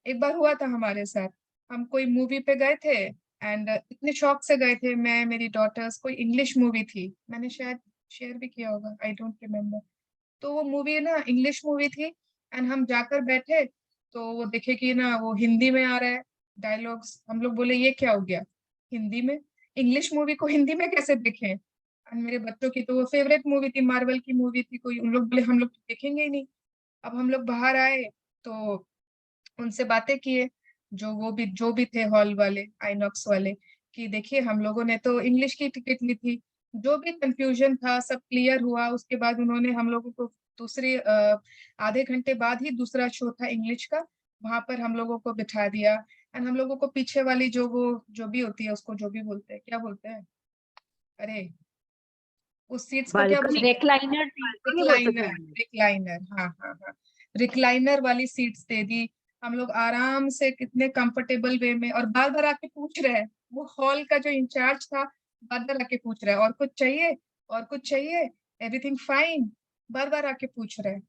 एक बार हुआ था हमारे साथ, हम कोई मूवी पे गए थे एंड इतने शौक से गए थे, मैं मेरी डॉटर्स, कोई इंग्लिश मूवी थी, मैंने शायद शेयर भी किया होगा, आई डोंट रिमेम्बर। तो वो मूवी ना इंग्लिश मूवी थी, एंड हम जाकर बैठे तो वो देखे कि ना वो हिंदी में आ रहा है डायलॉग्स। हम लोग बोले ये क्या हो गया, हिंदी में, इंग्लिश मूवी को हिंदी में कैसे देखें? एंड मेरे बच्चों की तो वो फेवरेट मूवी थी, मार्वल की मूवी थी कोई, उन लोग बोले हम लोग देखेंगे ही नहीं। अब हम लोग बाहर आए तो उनसे बातें किए, जो भी थे हॉल वाले, आईनॉक्स वाले, कि देखिए हम लोगों ने तो इंग्लिश की टिकट ली थी। जो भी कंफ्यूजन था सब क्लियर हुआ। उसके बाद उन्होंने हम लोगों को दूसरे आधे घंटे बाद ही दूसरा शो था इंग्लिश का, वहां पर हम लोगों को बिठा दिया, एंड हम लोगों को पीछे वाली जो भी होती है, उसको जो भी बोलते हैं, क्या बोलते हैं, अरे उस सीट्स को क्या बोलते हैं? रिक्लाइनर रिक्लाइनर, हाँ हाँ हाँ, रिक्लाइनर वाली सीट्स दे दी। हम लोग आराम से कितने कंफर्टेबल वे में, और बार बार आके पूछ रहे हैं, वो हॉल का जो इंचार्ज था बार बार आके पूछ रहा है और कुछ चाहिए, और कुछ चाहिए, एवरीथिंग फाइन, बार बार आके पूछ रहे हैं।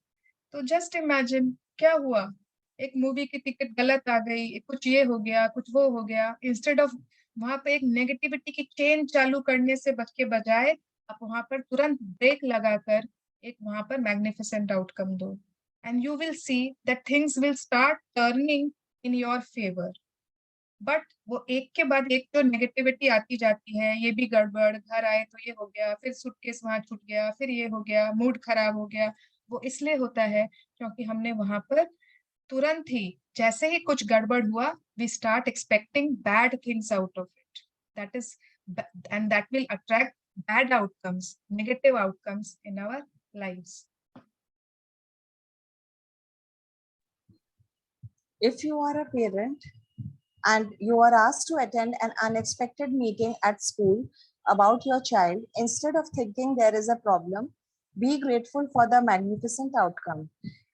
तो जस्ट इमेजिन क्या हुआ, एक मूवी की टिकट गलत आ गई, कुछ ये हो गया, कुछ वो हो गया। इंस्टेड ऑफ वहां पे एक नेगेटिविटी की चेन चालू करने से बच के बजाय आप वहां पर तुरंत ब्रेक लगाकर एक वहां पर मैग्निफिसेंट आउटकम दो, and you will see that things will start turning in your favour. But वो एक के बाद एक जो नेगेटिविटी आती जाती है, ये भी गड़बड़, घर आए तो ये हो गया, फिर सूटकेस वहां छूट गया, फिर ये हो गया, मूड खराब हो गया, वो इसलिए होता है क्योंकि हमने वहां पर तुरंत ही, जैसे ही कुछ गड़बड़ हुआ, we start expecting bad things out of it, that is, and that will attract bad outcomes, negative outcomes in our lives. If you are a parent and you are asked to attend an unexpected meeting at school about your child, instead of thinking there is a problem, be grateful for the magnificent outcome.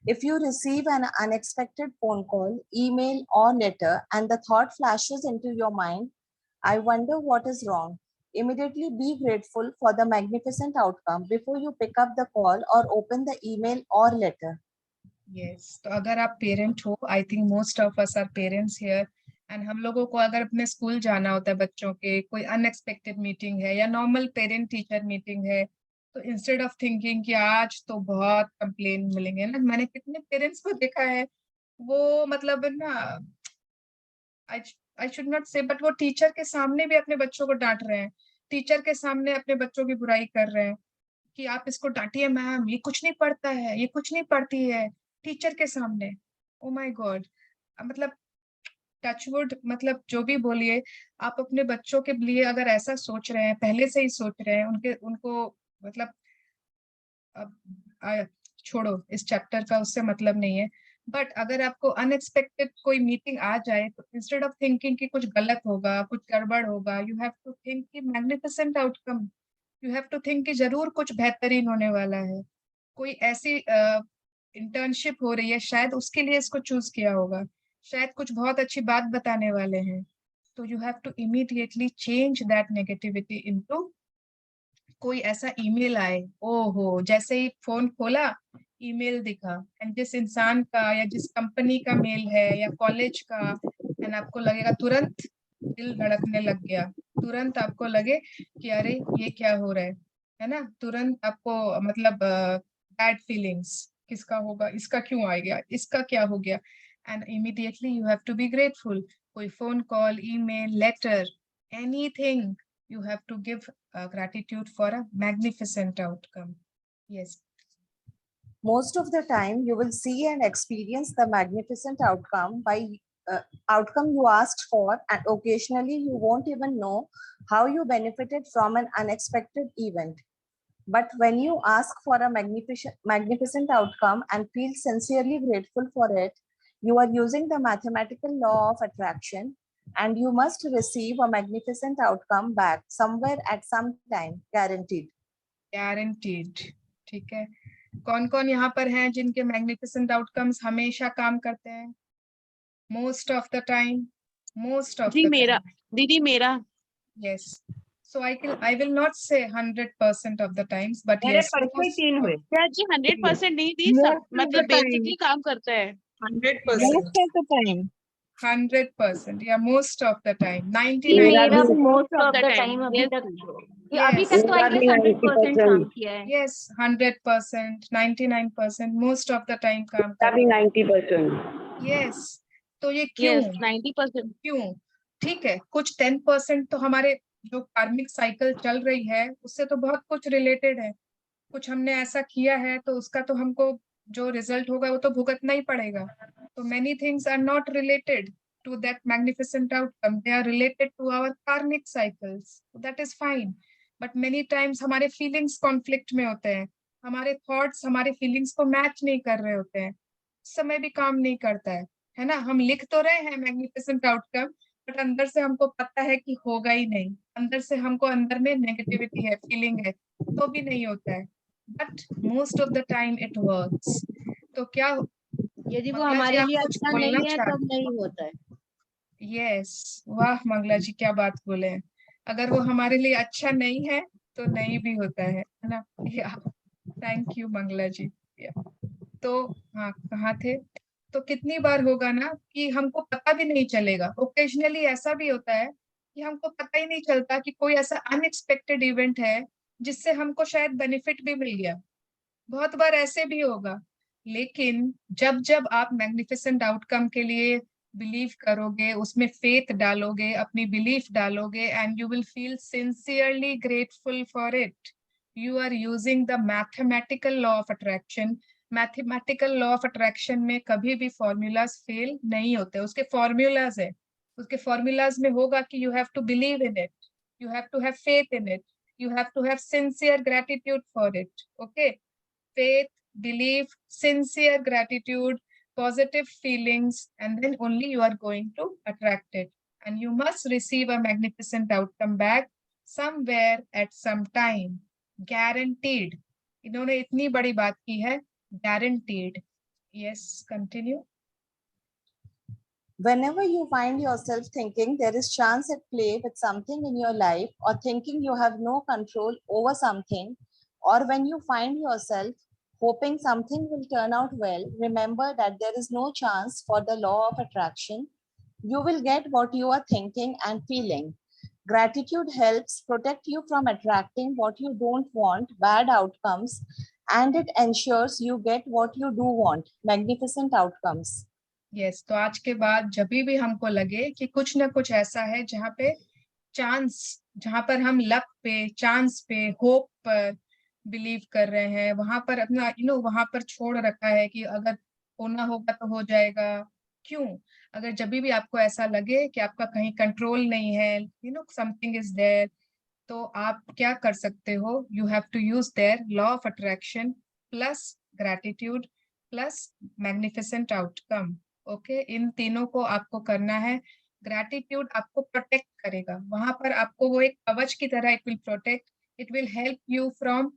If you receive an unexpected phone call, email, or letter, and the thought flashes into your mind, I wonder what is wrong, immediately be grateful for the magnificent outcome before you pick up the call or open the email or letter. Yes, तो अगर आप parent हो, I think most of us are parents here, and हम लोगों को अगर अपने school जाना होता है, बच्चों के कोई अनएक्सपेक्टेड मीटिंग है या नॉर्मल पेरेंट टीचर मीटिंग है, तो इंस्टेड ऑफ थिंकिंग कि आज तो बहुत कंप्लेन मिलेंगे ना, मैंने कितने पेरेंट्स को देखा है, वो मतलब ना, आई शुड नॉट से, बट वो टीचर के सामने भी अपने बच्चों को डांट रहे हैं, टीचर के सामने अपने बच्चों की बुराई कर रहे हैं कि आप इसको डांटिए मैम, ये कुछ नहीं पढ़ता है, ये कुछ नहीं पढ़ती है, टीचर के सामने। ओ माय गॉड, मतलब टचवुड, मतलब जो भी बोलिए, आप अपने बच्चों के लिए अगर ऐसा सोच रहे हैं, पहले से ही सोच रहे हैं, उनको मतलब अब छोड़ो इस चैप्टर का, उससे मतलब नहीं है। बट अगर आपको अनएक्सपेक्टेड कोई मीटिंग आ जाए, तो इंस्टेड ऑफ थिंकिंग कि कुछ गलत होगा, कुछ गड़बड़ होगा, यू हैव टू थिंक कि magnificent outcome, you have to think कि जरूर कुछ बेहतरीन होने वाला है, कोई ऐसी इंटर्नशिप हो रही है, शायद उसके लिए इसको चूज किया होगा, शायद कुछ बहुत अच्छी बात बताने वाले हैं। तो you have to immediately change that negativity into कोई ऐसा ईमेल आए, ओहो, जैसे ही फोन खोला ईमेल दिखा, एंड जिस इंसान का या जिस कंपनी का मेल है या कॉलेज का, एंड आपको लगेगा तुरंत दिल धड़कने लग गया, तुरंत आपको लगे कि अरे ये क्या हो रहा है ना, तुरंत आपको मतलब बैड फीलिंग्स, किसका होगा, इसका क्यों आ गया, इसका क्या हो गया, and immediately you have to be grateful. कोई phone call, email, letter, anything, you have to give gratitude for a magnificent outcome. Yes. Most of the time, you will see and experience the magnificent outcome outcome you asked for, and occasionally you won't even know how you benefited from an unexpected event. But when you ask for a magnificent outcome and feel sincerely grateful for it, you are using the mathematical law of attraction, and you must receive a magnificent outcome back somewhere at some time, guaranteed. Guaranteed. ठीक है, कौन कौन यहाँ पर हैं जिनके magnificent outcomes हमेशा काम करते हैं? Most of the time, most of जी द मेरा, टाइम। दीदी मेरा। Yes. So I will not say 100% of the times, but मेरे yes, परसों ही 3 हुए। क्या जी 100% नहीं दी, सब Most of the मतलब time. बेसिकली काम करता है। 100%. Most of the time. 100%, yeah, most of the time, कि 99%. मेरा भी मोस्ट ऑफ द टाइम अभी तक, ये अभी Yes, तक तो आई मेरा गेस भी 100% काम 90%, किया है। yes, 100%, 99%, most of the time काम मेरा करता भी है। 90%। Yes, तो ये यस क्यों 90%। क्यों? ठीक है, कुछ 10% तो हमारे जो कार्मिक साइकिल चल रही है उससे तो बहुत कुछ रिलेटेड है। कुछ हमने ऐसा किया है तो उसका तो हमको जो रिजल्ट होगा वो तो भुगतना ही पड़ेगा। तो many things are not related to that magnificent outcome, they are related to our karmic cycles, so that is fine, but many times हमारे feelings conflict में होते हैं, हमारे thoughts हमारे feelings को match नहीं कर रहे होते हैं, उस समय भी काम नहीं करता है ना? हम लिख तो रहे हैं magnificent outcome, बट अंदर से हमको पता है कि होगा ही नहीं, अंदर से हमको अंदर में नेगेटिविटी है, फीलिंग है, तो भी नहीं होता है, but most of the time it works. तो क्या यदि वो मंगला जी हमारे आप लिए कुछ अच्छा बोलना नहीं है चाहते तब नहीं होता है। यस, वाह मंगला जी क्या बात बोले हैं। अगर वो हमारे लिए अच्छा नहीं है तो नहीं भी होता है ना? या थैंक यू मंगला जी। तो हाँ कहाँ थे? तो कितनी बार होगा ना कि हमको पता भी नहीं चलेगा, ओकेजनली ऐसा भी होता है कि हमको पता ही नहीं चलता कि कोई ऐसा अनएक्सपेक्टेड इवेंट है जिससे हमको शायद बेनिफिट भी मिल गया, बहुत बार ऐसे भी होगा। लेकिन जब जब आप मैग्निफिसेंट आउटकम के लिए बिलीव करोगे, उसमें फेथ डालोगे, अपनी बिलीफ डालोगे, and you will feel sincerely grateful for it, you are using the mathematical law of attraction. Mathematical law of attraction में कभी भी फॉर्मूलाज फेल नहीं होते, उसके फॉर्मूलाज है, उसके फॉर्मूलाज में होगा कि you have to believe in it, you have to have faith in it, you have to have sincere gratitude for it. Okay, faith, belief, sincere gratitude, positive feelings, and then only you are going to attract it, and you must receive a magnificent outcome back somewhere at some time, guaranteed. इन्होंने इतनी बड़ी बात की है, guaranteed. Yes, continue. Whenever you find yourself thinking there is chance at play with something in your life, or thinking you have no control over something, or when you find yourself hoping something will turn out well, remember that there is no chance for the law of attraction. You will get what you are thinking and feeling. Gratitude helps protect you from attracting what you don't want, bad outcomes, and it ensures you get what you do want, magnificent outcomes. Yes, तो आज के बाद जब भी हमको लगे कि कुछ ना कुछ ऐसा है जहाँ पे चांस, जहाँ पर हम लक पे, चांस पे, होप पर बिलीव कर रहे हैं, वहां पर अपना वहां पर छोड़ रखा है कि अगर होना होगा तो हो जाएगा। क्यों? अगर जब भी आपको ऐसा लगे कि आपका कहीं कंट्रोल नहीं है, समथिंग इज देयर, तो आप क्या कर सकते हो? You have to use their law of attraction plus gratitude plus magnificent outcome. Okay, इन तीनों को आपको करना है। ग्रैटिट्यूड आपको प्रोटेक्ट करेगा, वहां पर आपको वो एक कवच की तरह, it will protect, it will help you from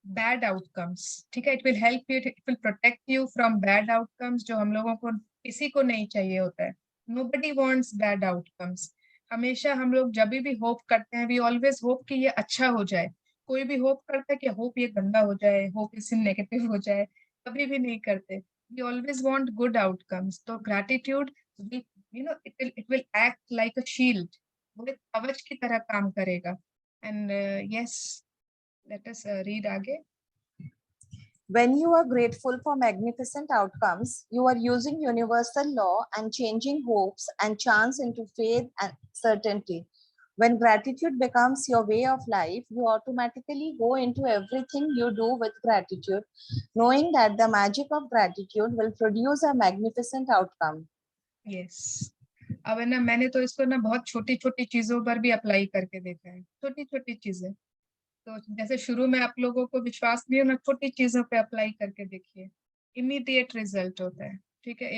bad outcomes. ठीक है, it will help you, it will protect you from bad outcomes, जो हम लोगों को, किसी को नहीं चाहिए होता है। Nobody wants bad outcomes. हमेशा हम लोग जब भी होप करते हैं, वी ऑलवेज होप कि ये अच्छा हो जाए। कोई भी होप करता है कि होप ये गंदा हो जाए, होप इससे नेगेटिव हो जाए, कभी भी नहीं करते। We always want good outcomes. So gratitude will, it will act like a shield. वो एक कवच की तरह काम करेगा। And yes, let us read आगे। When you are grateful for magnificent outcomes, you are using universal law and changing hopes and chance into faith and certainty. When gratitude becomes your way of life, you automatically go into everything you do with gratitude, knowing that the magic of gratitude will produce a magnificent outcome. Yes. अब है ना, मैंने तो इसको ना बहुत छोटी छोटी चीजों पर भी अप्लाई करके देखा है, छोटी छोटी चीजें। तो जैसे शुरू में आप लोगों को विश्वास नहीं हो ना, छोटी चीजों पे अप्लाई करके देखिए, इमीडिएट रिजल्ट होता है। ठीक है,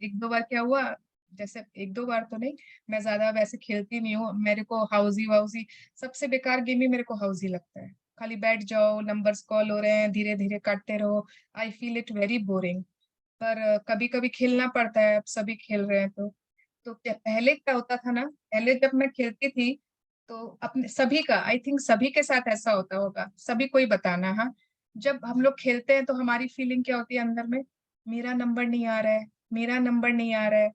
एक दो बार क्या हुआ, जैसे एक दो बार तो नहीं, मैं ज्यादा वैसे खेलती नहीं हूँ, मेरे को हाउजी वाउजी, सबसे बेकार गेम ही मेरे को हाउजी लगता है। खाली बैठ जाओ, नंबर्स कॉल हो रहे हैं, धीरे धीरे काटते रहो, I feel it very boring. पर कभी कभी खेलना पड़ता है, अब सभी खेल रहे हैं तो क्या पहले क्या होता था ना, पहले जब मैं खेलती थी तो अपने सभी का, आई थिंक सभी के साथ ऐसा होता होगा, सभी को ही बताना। हाँ, जब हम लोग खेलते हैं तो हमारी फीलिंग क्या होती है अंदर में, मेरा नंबर नहीं आ रहा है, मेरा नंबर नहीं आ रहा है,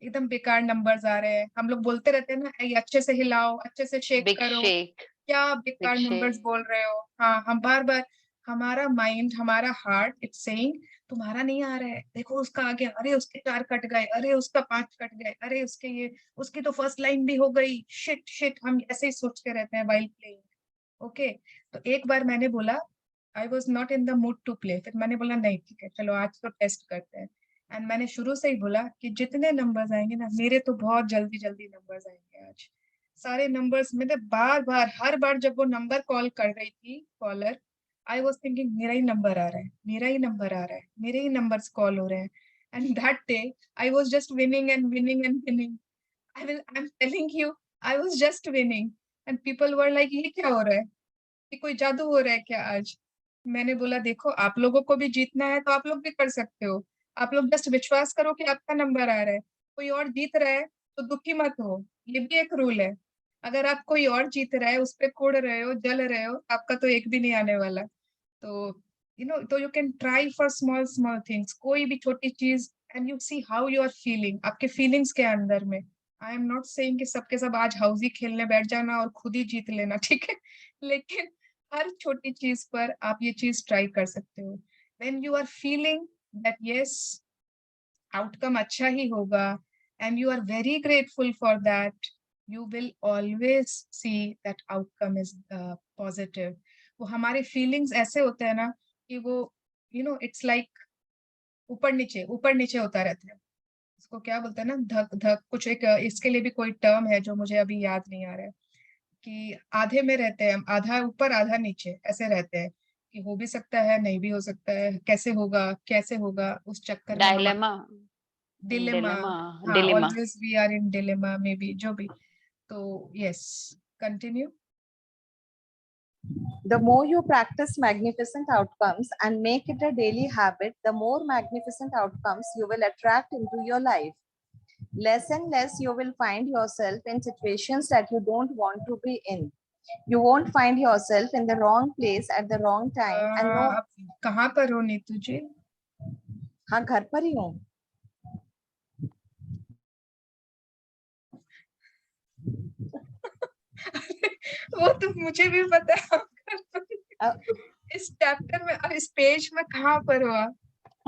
एकदम बेकार नंबर्स आ रहे हैं। हम लोग बोलते रहते हैं ना, ये अच्छे से हिलाओ, अच्छे से शेक बिग करो, शेक, क्या बिग बेकार नंबर्स शेक। बोल रहे हो। हाँ, हम बार बार, हमारा माइंड, हमारा हार्ट इट्स सेइंग तुम्हारा नहीं आ रहा है, देखो उसका आ गया, अरे उसके 4 कट गए, अरे उसका 5 कट गए, अरे उसके ये, उसकी तो फर्स्ट लाइन भी हो गई, शिट शिट, हम ऐसे ही सोचते रहते हैं वाइल प्लेइंग। ओके, तो एक बार मैंने बोला, I was not in the mood to play, फिर मैंने बोला नहीं ठीक है चलो आज तो टेस्ट करते हैं। एंड मैंने शुरू से ही बोला कि जितने नंबर्स आएंगे ना, मेरे तो बहुत जल्दी जल्दी नंबर्स आएंगे आज, सारे नंबर्स। मैंने बार बार, हर बार जब वो नंबर कॉल कर रही थी कॉलर, आई वॉज थिंकिंग मेरा ही नंबर आ रहा है, मेरा ही नंबर आ रहा है, मेरे ही नंबर्स कॉल हो रहे हैं। And that day I was just winning and winning and winning. I am telling you, I was just winning. And people were like ये क्या हो रहा है, कि कोई जादू हो रहा है क्या आज। मैंने बोला देखो, आप लोगों को भी जीतना है तो आप लोग भी कर सकते हो, आप लोग जस्ट विश्वास करो कि आपका नंबर आ रहा है। कोई और जीत रहा है तो दुखी मत हो, ये भी एक रूल है। अगर आप कोई और जीत रहा है, उस पे कोड़ रहे हो, जल रहे हो, आपका तो एक भी नहीं आने वाला। तो तो you can try for small small things, कोई भी छोटी चीज, and you see how you are feeling, आपके फीलिंग्स के अंदर में। आई एम नॉट सेइंग कि सबके सब आज हाउसी खेलने बैठ जाना और खुद ही जीत लेना, ठीक है, लेकिन हर छोटी चीज पर आप ये चीज ट्राई कर सकते हो। When you are feeling that yes outcome अच्छा ही होगा, and you are very grateful for that, you will always see that outcome is positive. वो हमारे फीलिंग्स ऐसे होते हैं ना कि वो इट्स लाइक ऊपर नीचे होता रहता है। इसको क्या बोलते हैं ना, धक धक कुछ एक, इसके लिए भी कोई टर्म है जो मुझे अभी याद नहीं आ रहा है, कि आधे में रहते हैं, आधा ऊपर आधा नीचे ऐसे रहते हैं, कि हो भी सकता है नहीं भी हो सकता है, कैसे होगा कैसे होगा, उस चक्कर में हमारा डायलेमा, डिलेमा। डिलेमा, हाँ, dilemma. Always we are in dilemma, maybe, जो भी। तो yes, continue. The more you practice magnificent outcomes and make it a daily habit, the more magnificent outcomes you will attract into your life. Less and less you will find yourself in situations that you don't want to be in. You won't find yourself in the wrong place at the wrong time. And no, आप कहाँ पर हो नीतू जी? हाँ, घर पर ही हूँ। वो तो मुझे भी पता है। इस चैप्टर में, अब इस पेज में कहाँ पर हो आप?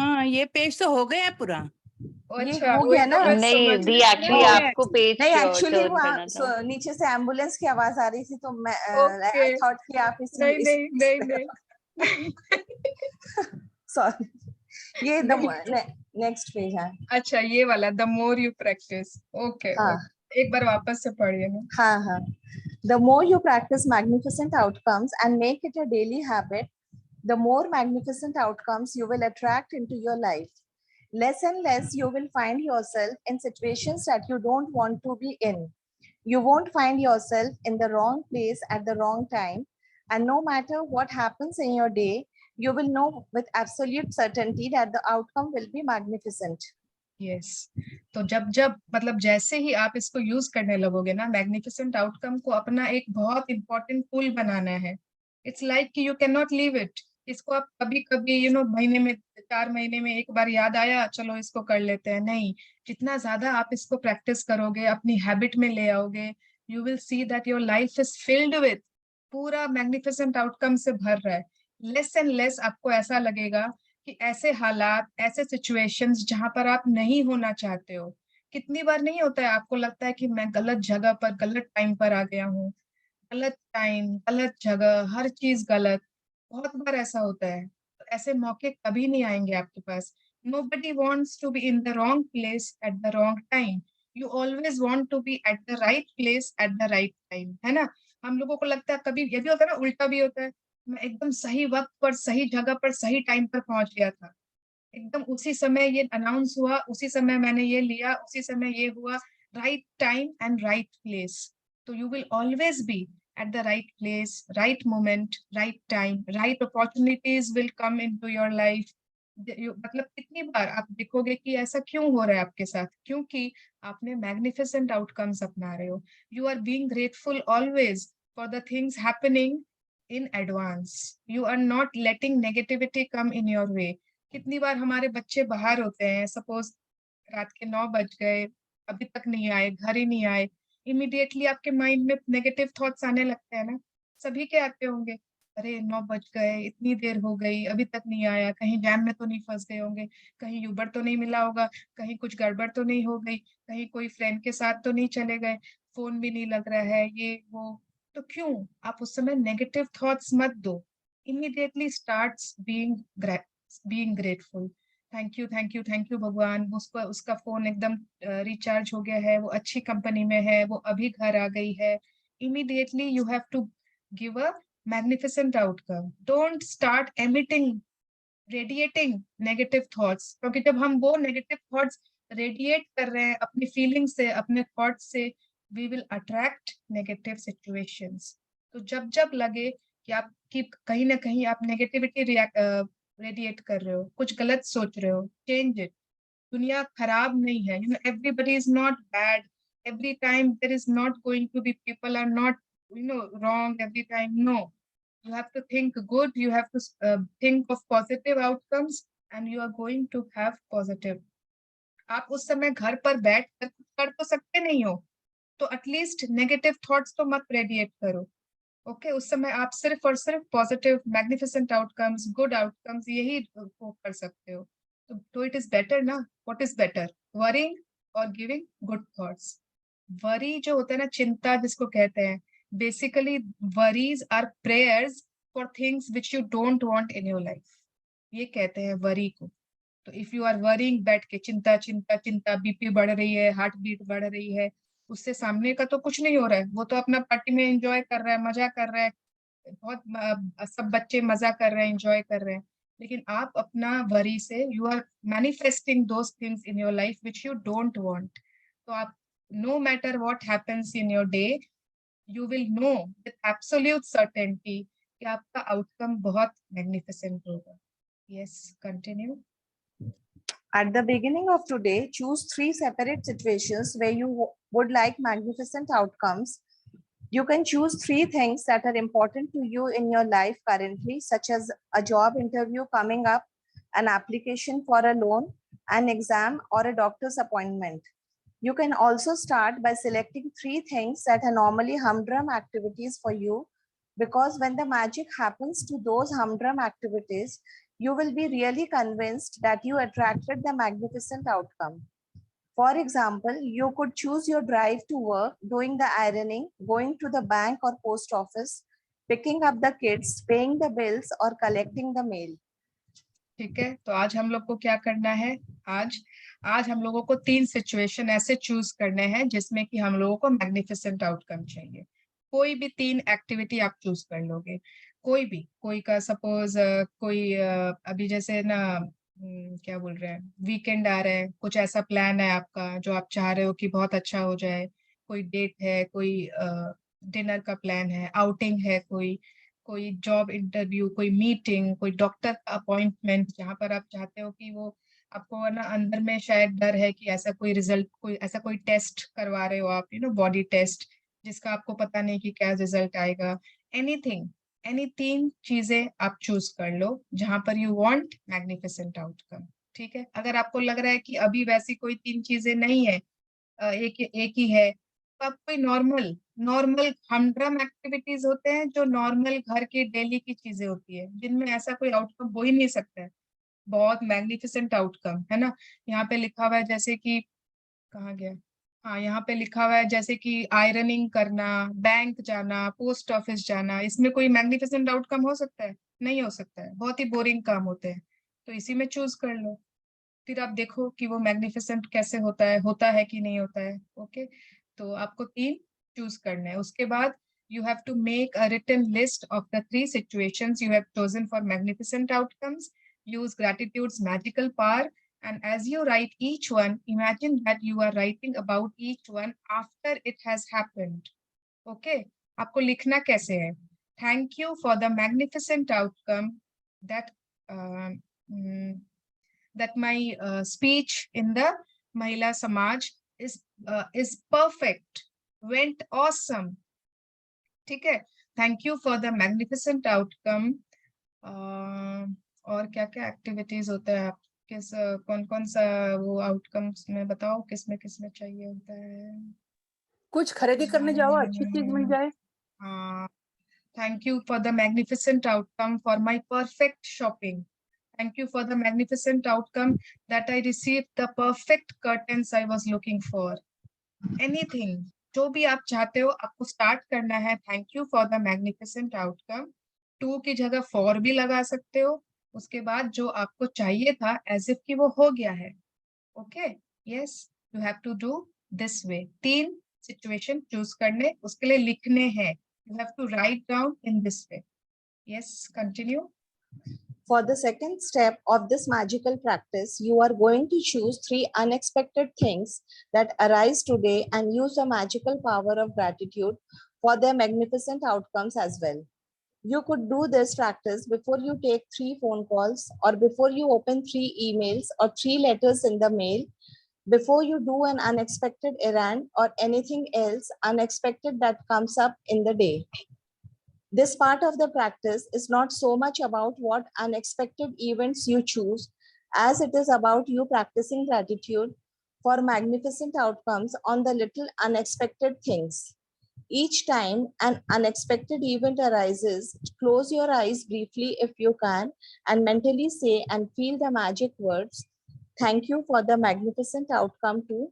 हाँ, ये पेज तो हो गया पूरा। ये अच्छा, हो वही गया तो ना। मैं नहीं समझ दी, रही थी। एक्चुअली आपको पेज नहीं, एक्चुअली टर्न करना था। नीचे से एम्बुलेंस की आवाज आ रही थी, तो मैं ओके, आई थॉट कि आप नहीं नहीं नहीं नहीं सॉरी, ये नहीं। नेक्स्ट पेज है। अच्छा, ये वाला, the more you practice. Okay, हाँ एक बार वापस से पढ़िए ना। हाँ हाँ। The more you practice magnificent outcomes and make it a daily habit, the more magnificent outcomes you will attract into your life. Less and less you will find yourself in situations that you don't want to be in. You won't find yourself in the wrong place at the wrong time. And no matter what happens in your day, you will know with absolute certainty that the outcome will be magnificent. Yes, तो जब मतलब जैसे ही आप इसको use करने लगोगे ना, magnificent outcome को अपना एक बहुत इंपॉर्टेंट टूल बनाना है। इट्स लाइक कि you can not leave it. इसको आप कभी कभी महीने में, 4 महीने में एक बार याद आया, चलो इसको कर लेते हैं, नहीं। जितना ज्यादा आप इसको प्रैक्टिस करोगे, अपनी हैबिट में ले आओगे, you will see that your life is filled with, पूरा मैग्निफिसेंट आउटकम से भर रहा है। लेस एंड लेस आपको ऐसा लगेगा कि ऐसे हालात, ऐसे सिचुएशंस जहां पर आप नहीं होना चाहते हो। कितनी बार नहीं होता है, आपको लगता है कि मैं गलत जगह पर, गलत टाइम पर आ गया हूँ, गलत टाइम, गलत जगह, हर चीज गलत। बहुत बार ऐसा होता है। तो ऐसे मौके कभी नहीं आएंगे आपके पास। Nobody wants to be in the wrong place at the wrong time. You always want to be at the right place at the right time, है ना। हम लोगों को लगता है, कभी ये भी होता है ना, उल्टा भी होता है, मैं एकदम सही वक्त पर, सही जगह पर, सही टाइम पर पहुंच गया था, एकदम उसी समय ये अनाउंस हुआ, उसी समय मैंने ये लिया, उसी समय ये हुआ, right time and right place. तो you will always be at the right place, right moment, right time, right opportunities will come into your life. मतलब कितनी बार आप देखोगे कि ऐसा क्यों हो रहा है आपके साथ, क्योंकि आपने मैग्निफिसेंट आउटकम्स अपना रहे हो. You are being grateful always for the things happening in advance. You are not letting negativity come in your way. कितनी बार हमारे बच्चे बाहर होते हैं, सपोज रात के 9 बज गए, अभी तक नहीं आए, घर ही नहीं आए, इमीडिएटली आपके माइंड में नेगेटिव थॉट्स आने लगते हैं ना. सभी के आते होंगे, अरे 9 बज गए, इतनी देर हो गई, अभी तक नहीं आया, कहीं जैम में तो नहीं फंस गए होंगे, कहीं यूबर तो नहीं मिला होगा, कहीं कुछ गड़बड़ तो नहीं हो गई, कहीं कोई फ्रेंड के साथ तो नहीं चले गए, फोन भी नहीं लग रहा है, ये वो. तो क्यों आप उस समय नेगेटिव थॉट्स मत दो. Immediately starts being grateful. Thank you thank you thank you भगवान, उसका फोन एकदम रिचार्ज हो गया है, वो अच्छी कंपनी में है, वो अभी घर आ गई है. Immediately you have to give a magnificent outcome. Don't start emitting, radiating negative thoughts, क्योंकि जब हम वो नेगेटिव थॉट्स रेडिएट कर रहे हैं अपनी फीलिंग से, अपने थॉट्स से, we will attract negative situations. तो जब लगे कि आप कि कहीं ना कहीं आप नेगेटिविटी रेडिएट कर रहे हो, कुछ गलत सोच रहे हो, चेंज इट. दुनिया खराब नहीं है. everybody is not bad every time. There is not going to be, people are not wrong every time. No, you have to think good, you have to think of positive outcomes, and you are going to have positive. आप उस समय घर पर बैठ कर तो सकते नहीं हो, तो एटलीस्ट नेगेटिव थॉट्स तो मत रेडिएट करो. ओके उस समय आप सिर्फ और सिर्फ positive magnificent outcomes, good outcomes यही वो कर सकते हो. तो इट इज बेटर ना. व्हाट इज बेटर, वरिंग और गिविंग गुड थॉट्स? वरी जो होता है ना, चिंता जिसको कहते हैं, basically worries are prayers for things which you don't want in your life. ये कहते हैं वरी को. तो इफ यू आर वरिंग, बैठ के चिंता चिंता चिंता, बीपी बढ़ रही है, हार्ट बीट बढ़ रही है, उससे सामने का तो कुछ नहीं हो रहा है, वो तो अपना पार्टी में एंजॉय कर रहा है, मजा कर रहा है, बहुत सब बच्चे मजा कर रहे हैं, एंजॉय कर रहे हैं. लेकिन आप अपना वरी से you are manifesting those things in your life which you don't want. तो आप no matter what happens in your day, you will know with absolute certainty कि आपका आउटकम बहुत मैग्निफिसेंट होगा. Yes, continue. At the beginning of today, choose 3 separate situations where you would like magnificent outcomes. You can choose 3 things that are important to you in your life currently, such as a job interview coming up, an application for a loan, an exam, or a doctor's appointment. You can also start by selecting 3 things that are normally humdrum activities for you, because when the magic happens to those humdrum activities, you will be really convinced that you attracted the magnificent outcome. For example, you could choose your drive to work, doing the ironing, going to the bank or post office, picking up the kids, paying the bills, or collecting the mail. ठीक है, तो आज हम लोग को क्या करना है? आज हम लोगों को 3 सिचुएशन ऐसे चूज करने हैं जिसमें कि हम लोगों को मैग्निफिसेंट आउटकम चाहिए. कोई भी 3 एक्टिविटी आप चूज कर लोगे, कोई का सपोज कोई अभी जैसे ना क्या बोल रहे हैं, वीकेंड आ रहा है, कुछ ऐसा प्लान है आपका जो आप चाह रहे हो कि बहुत अच्छा हो जाए. कोई डेट है, कोई डिनर का प्लान है, आउटिंग है, कोई जॉब इंटरव्यू, कोई मीटिंग, कोई डॉक्टर का अपॉइंटमेंट जहाँ पर आप चाहते हो कि वो आपको ना अंदर में शायद डर है कि ऐसा कोई रिजल्ट, कोई टेस्ट करवा रहे हो आप, बॉडी टेस्ट, जिसका आपको पता नहीं कि क्या रिजल्ट आएगा. एनी 3 चीजें आप चूज कर लो जहां पर यू वांट मैग्निफिसेंट आउटकम. ठीक है, अगर आपको लग रहा है कि अभी वैसी कोई 3 चीजें नहीं है, एक ही है, तो आप कोई नॉर्मल हमड्रम एक्टिविटीज होते हैं जो नॉर्मल घर की डेली की चीजें होती है, जिनमें ऐसा कोई आउटकम हो ही नहीं सकता है बहुत मैग्निफिसेंट आउटकम, है ना. यहाँ पे लिखा हुआ है जैसे कि, कहाँ गया, हाँ यहाँ पे लिखा हुआ है जैसे कि आयरनिंग करना, बैंक जाना, पोस्ट ऑफिस जाना, इसमें कोई मैग्निफिसेंट आउटकम हो सकता है? नहीं हो सकता है, बहुत ही बोरिंग काम होते हैं. तो इसी में चूज कर लो, फिर आप देखो कि वो मैग्निफिसेंट कैसे होता है कि नहीं होता है. ओके, तो आपको 3 चूज करना है. उसके बाद you have to make a written list of the 3 situations you have chosen for magnificent outcomes. Use gratitude's magical power, and as you write each one, imagine that you are writing about each one after it has happened. Okay, आपको लिखना कैसे है? Thank you for the magnificent outcome that that my speech in the Mahila Samaj is perfect, went awesome. ठीक है, thank you for the magnificent outcome. और क्या क्या activities होता है, आप किस कौन कौन सा वो आउटकम्स में बताओ, किसमें किसमें चाहिए होता है? कुछ खरीदी करने जाओ, अच्छी चीज मिल जाए। हाँ, thank you for the magnificent outcome for my perfect shopping. Thank you for the magnificent outcome that I received the perfect curtains I was looking for. Anything, जो भी आप चाहते हो, आपको स्टार्ट करना है thank you for the magnificent outcome. To की जगह फॉर भी लगा सकते हो, उसके बाद जो आपको चाहिए था एज इफ कि वो हो गया है। Okay, yes, you have to do this way. 3 situation choose करने, उसके लिए लिखने हैं, you have to write down in this way. Yes, continue. For the second step of this magical practice, you are going to choose 3 unexpected things that arise today and use the magical power of gratitude for their magnificent outcomes as well. You could do this practice before you take 3 phone calls, or before you open 3 emails or 3 letters in the mail, before you do an unexpected errand or anything else unexpected that comes up in the day. This part of the practice is not so much about what unexpected events you choose, as it is about you practicing gratitude for magnificent outcomes on the little unexpected things. Each time an unexpected event arises, close your eyes briefly if you can, and mentally say and feel the magic words, "Thank you for the magnificent outcome too."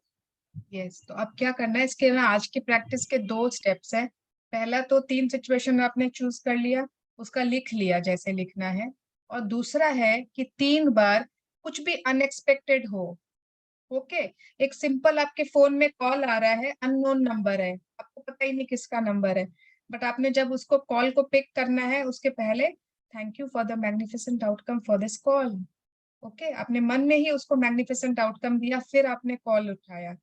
Yes, तो अब क्या करना है, इसके ना आज की practice के 2 स्टेप्स हैं। पहला तो 3 सिचुएशन आपने चूज कर लिया, उसका लिख लिया जैसे लिखना है, और दूसरा है कि 3 बार कुछ भी अनएक्सपेक्टेड हो। ओके, एक सिंपल आपके फोन में कॉल आ रहा है, अननोन नंबर है, आपको पता ही नहीं किसका नंबर है, बट आपने जब उसको कॉल को पिक करना है, उसके पहले thank you for the magnificent outcome for this call. Okay, आपने मन में ही उसको मैग्निफिसेंट आउटकम दिया, फिर आपने कॉल उठाया।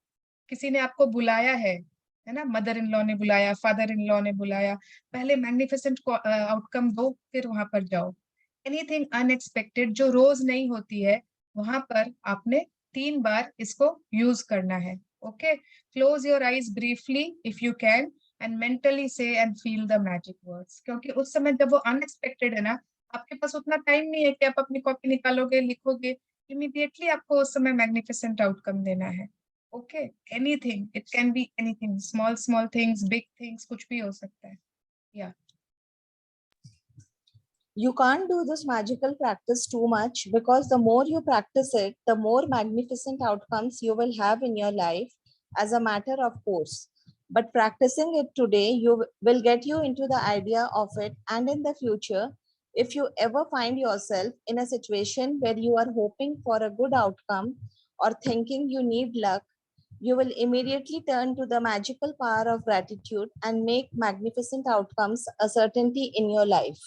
किसी ने आपको बुलाया है ना, मदर इन लॉ ने बुलाया, फादर इन लॉ ने बुलाया, पहले मैग्निफिसेंट आउटकम दो, फिर वहां पर जाओ। एनीथिंग अनएक्सपेक्टेड जो रोज नहीं होती है, वहां पर आपने 3 बार इसको यूज करना है। Okay, close your eyes briefly if you can and mentally say and feel the magic words, क्योंकि उस समय जब वो अनएक्सपेक्टेड है ना, आपके पास उतना टाइम नहीं है कि आप अपनी कॉपी निकालोगे, लिखोगे, इमीडिएटली आपको उस समय मैग्निफिसेंट आउटकम देना है। Okay, anything, it can be anything, small things, big things, कुछ भी हो सकता है। Yeah. You can't do this magical practice too much, because the more you practice it, the more magnificent outcomes you will have in your life as a matter of course. But practicing it today, you will get you into the idea of it, and in the future, if you ever find yourself in a situation where you are hoping for a good outcome or thinking you need luck, you will immediately turn to the magical power of gratitude and make magnificent outcomes a certainty in your life.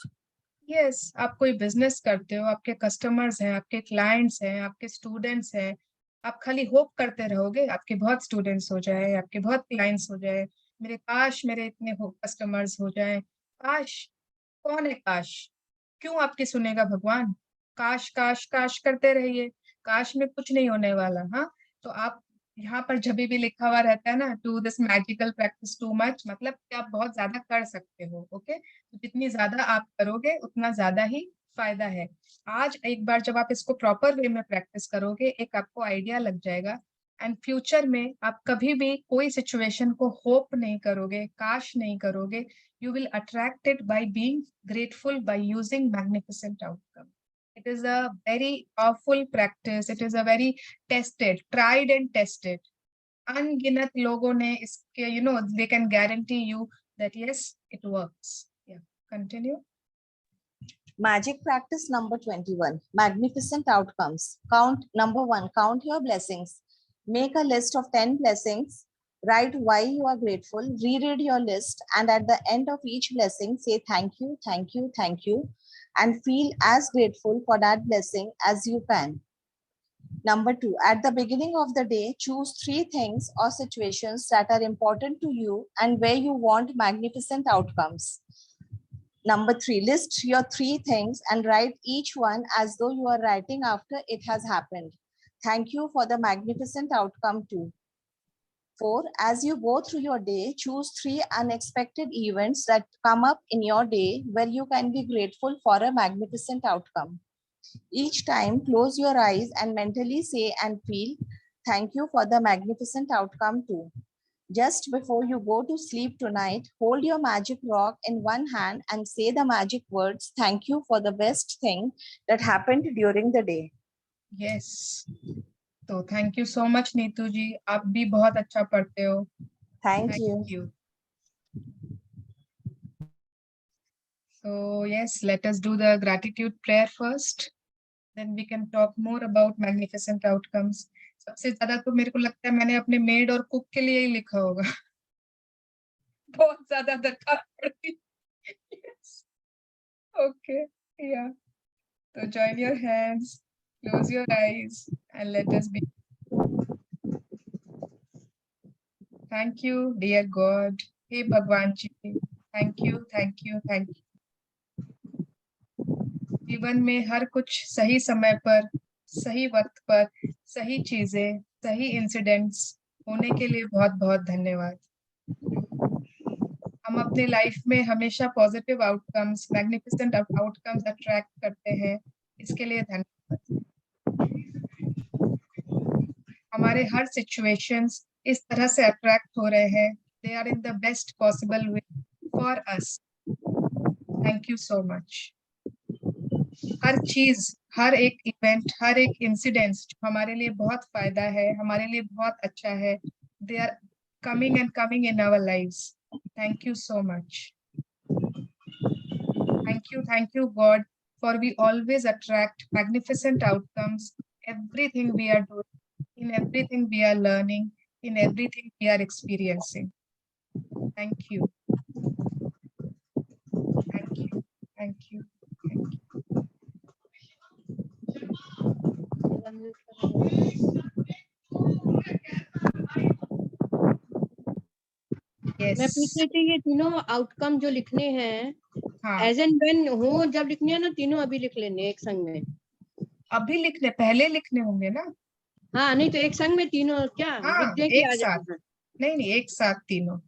Yes, आप कोई business करते हो, आपके customers हैं, आपके clients हैं, आपके students हैं, आप खाली होप करते रहोगे आपके बहुत स्टूडेंट्स हो जाए, आपके बहुत क्लाइंट्स हो जाए, मेरे काश मेरे इतने कस्टमर्स हो जाए। काश, कौन है काश? क्यों आपकी सुनेगा भगवान? काश काश काश करते रहिए, काश में कुछ नहीं होने वाला। हाँ, तो आप यहाँ पर जब भी लिखा हुआ रहता है ना, do this magical practice too much, मतलब कि आप बहुत ज्यादा कर सकते हो। ओके, तो जितनी ज्यादा आप करोगे उतना ज्यादा ही फायदा है। आज एक बार जब आप इसको प्रॉपर वे में प्रैक्टिस करोगे, एक आपको आइडिया लग जाएगा, एंड फ्यूचर में आप कभी भी कोई सिचुएशन को होप नहीं करोगे, काश नहीं करोगे, you will attract it by being grateful, by using magnificent outcome. It is a very powerful practice. It is a very tested, tried and tested. अनगिनत लोगों ने इसके, they can guarantee you that yes, it works. Yeah, continue. Magic practice number 21, magnificent outcomes. Number 1, count your blessings. Make a list of 10 blessings. Write why you are grateful, reread your list, and at the end of each blessing, say thank you, thank you, thank you, and feel as grateful for that blessing as you can. Number 2, at the beginning of the day, choose 3 things or situations that are important to you and where you want magnificent outcomes. Number 3, list your 3 things and write each one as though you are writing after it has happened. Thank you for the magnificent outcome too. 4, as you go through your day, choose 3 unexpected events that come up in your day where you can be grateful for a magnificent outcome. Each time, close your eyes and mentally say and feel, thank you for the magnificent outcome too. Just before you go to sleep tonight, hold your magic rock in one hand and say the magic words, thank you for the best thing that happened during the day. Yes. तो thank you so much Neetu ji, आप भी बहुत अच्छा पढ़ते हो. Thank you. So yes, let us do the gratitude prayer first. Then we can talk more about magnificent outcomes. सबसे ज्यादा तो मेरे को लगता है मैंने अपने मेड और कुक के लिए ही लिखा होगा. बहुत ज्यादा दरकार पड़ती. Yes. Okay. Yeah. So join your hands, close your eyes, and let us be. Thank you, dear God. Hey Bhagwan ji. Thank you, thank you, thank you. जीवन में हर कुछ सही समय पर, सही वक्त पर, सही चीजें, सही इंसिडेंट्स होने के लिए बहुत बहुत धन्यवाद. हम अपने लाइफ में हमेशा positive outcomes, magnificent outcomes attract करते हैं, इसके लिए धन्यवाद. हमारे हर सिचुएशंस इस तरह से अट्रैक्ट हो रहे हैं, they are in the best possible way for us. Thank you so much. हर चीज, हर एक इवेंट, हर एक इंसिडेंस जो हमारे लिए बहुत फायदा है, हमारे लिए बहुत अच्छा है, they are coming and coming in our lives. Thank you so much. Thank you God, for we always attract magnificent outcomes, everything we are doing, in everything we are learning, in everything we are experiencing. Thank you. Thank you. Thank you. Thank you. Yes. मैं पूछ रही थी ये तीनों outcome जो लिखने हैं, हाँ. एज एंड व्हेन हो जब लिखने हैं ना, तीनों अभी लिख लेने एक संग में. अभी लिखने, पहले लिखने होंगे ना? हाँ, नहीं तो एक संग में तीनों क्या लिख दें कि एक आ साथ? जाए? नहीं, एक साथ तीनों.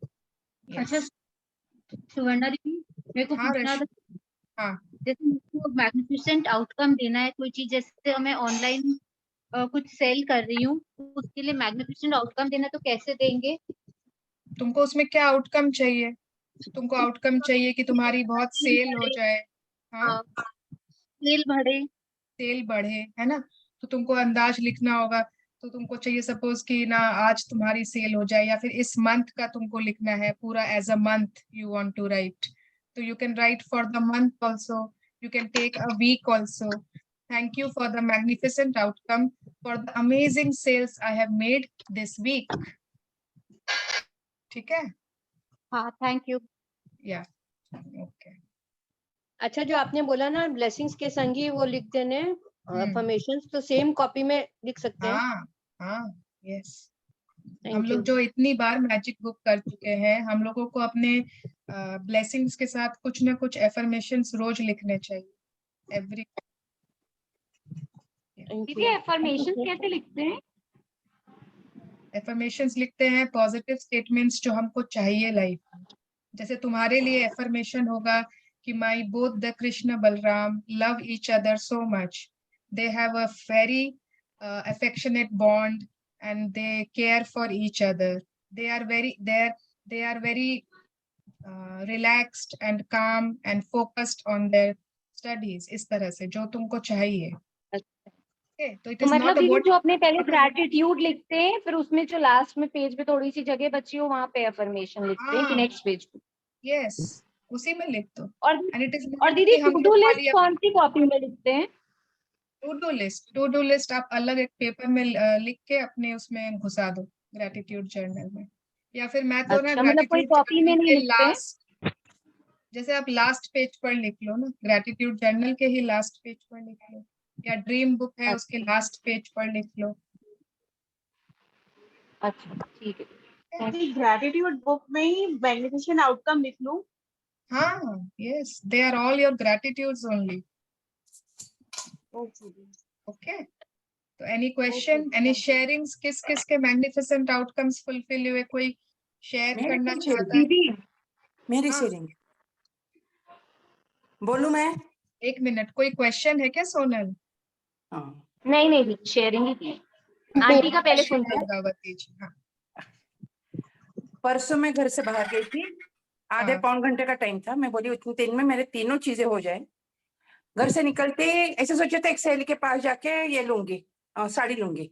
अच्छा सुवर्णा दीदी, मेरे को पूछना था. हाँ, जैसे मुझको मैग्निफिसेंट आउटकम देना है कोई चीज, जैसे मैं ऑनलाइन कुछ सेल कर रही हूँ, उसके लिए मैग्निफिसेंट आउटकम देना, तो कैसे देंगे? तुमको उसमें क्या आउटकम चाहिए? तुमको आउटकम चाहिए कि तुम्हारी बहुत सेल हो जाए. हाँ, सेल बढ़े, है ना? तो तुमको अंदाज लिखना होगा. तो तुमको चाहिए सपोज कि ना आज तुम्हारी सेल हो जाए, या फिर इस मंथ का तुमको लिखना है पूरा, as a month you want to write. तो you can write for the month also, you can take a week also. Thank you for the magnificent outcome, for the amazing sales I have made this week. ठीक है? हाँ, thank you. या okay. अच्छा, जो आपने बोला ना blessings के संग ही वो लिख देने अफर्मेशंस, तो सेम कॉपी में लिख सकते हैं? हाँ, यस. हम लोग जो इतनी बार मैजिक बुक कर चुके हैं, हम लोगों को अपने ब्लेसिंग्स के साथ कुछ ना कुछ एफर्मेशंस रोज लिखने चाहिए. एवरी दीदी एफर्मेशंस कैसे लिखते हैं? एफर्मेशंस लिखते हैं पॉजिटिव स्टेटमेंट्स जो हमको चाहिए लाइफ में. जैसे तुम्हारे लिए एफर्मेशन होगा कि माई both the Krishna Balram love each other so much, they have a very affectionate bond and they care for each other. They are very relaxed and calm and focused on their studies. इस तरह से जो तुमको चाहिए. तो मतलब दीदी जो अपने पहले ग्रैटिट्यूड लिखते हैं, फिर उसमें जो लास्ट में पेज पे थोड़ी सी जगह बची हो वहां पे अफर्मेशन लिखते हैं कि नेक्स्ट पेज पे. यस, उसी में लिख दो. और दीदी टू डू लिस्ट कौन सी कॉपी में लिखते हैं? टू डू लिस्ट आप अलग एक पेपर में लिख के अपने उसमें घुसा दो, ग्रैटिट्यूड जर्नल में. या फिर मैं तो ना मतलब कोई कॉपी में नहीं लिखते, जैसे आप लास्ट पेज पर लिख लो ना, ग्रैटिट्यूड जर्नल के ही लास्ट पेज पर लिख लो. या ड्रीम बुक है उसके लास्ट पेज पर लिख लो। अच्छा ठीक है। ग्रैटिट्यूड बुक में ही मैग्निफिसेंट आउटकम लिख लूं? हाँ, yes, they are all your gratitudes only. Okay. तो any question, any sharings, किस किस के magnificent outcomes fulfill हुए, कोई शेयर करना चाहता है? दीदी मेरी हाँ। शेयरिंग बोलूं मैं? एक मिनट, कोई क्वेश्चन है क्या सोनल? हाँ। नहीं शेयरिंग ही थी। आंटी का पहले सुनते हैं। गंगावती जी, हाँ। परसों मैं घर से बाहर गई थी, आधे पौन घंटे का टाइम था। मैं बोली उतनी दिन में मेरे तीनों चीजें हो जाए। घर से निकलते ऐसे सोचा था एक सहेली के पास जाके ये लूंगी, साड़ी लूंगी।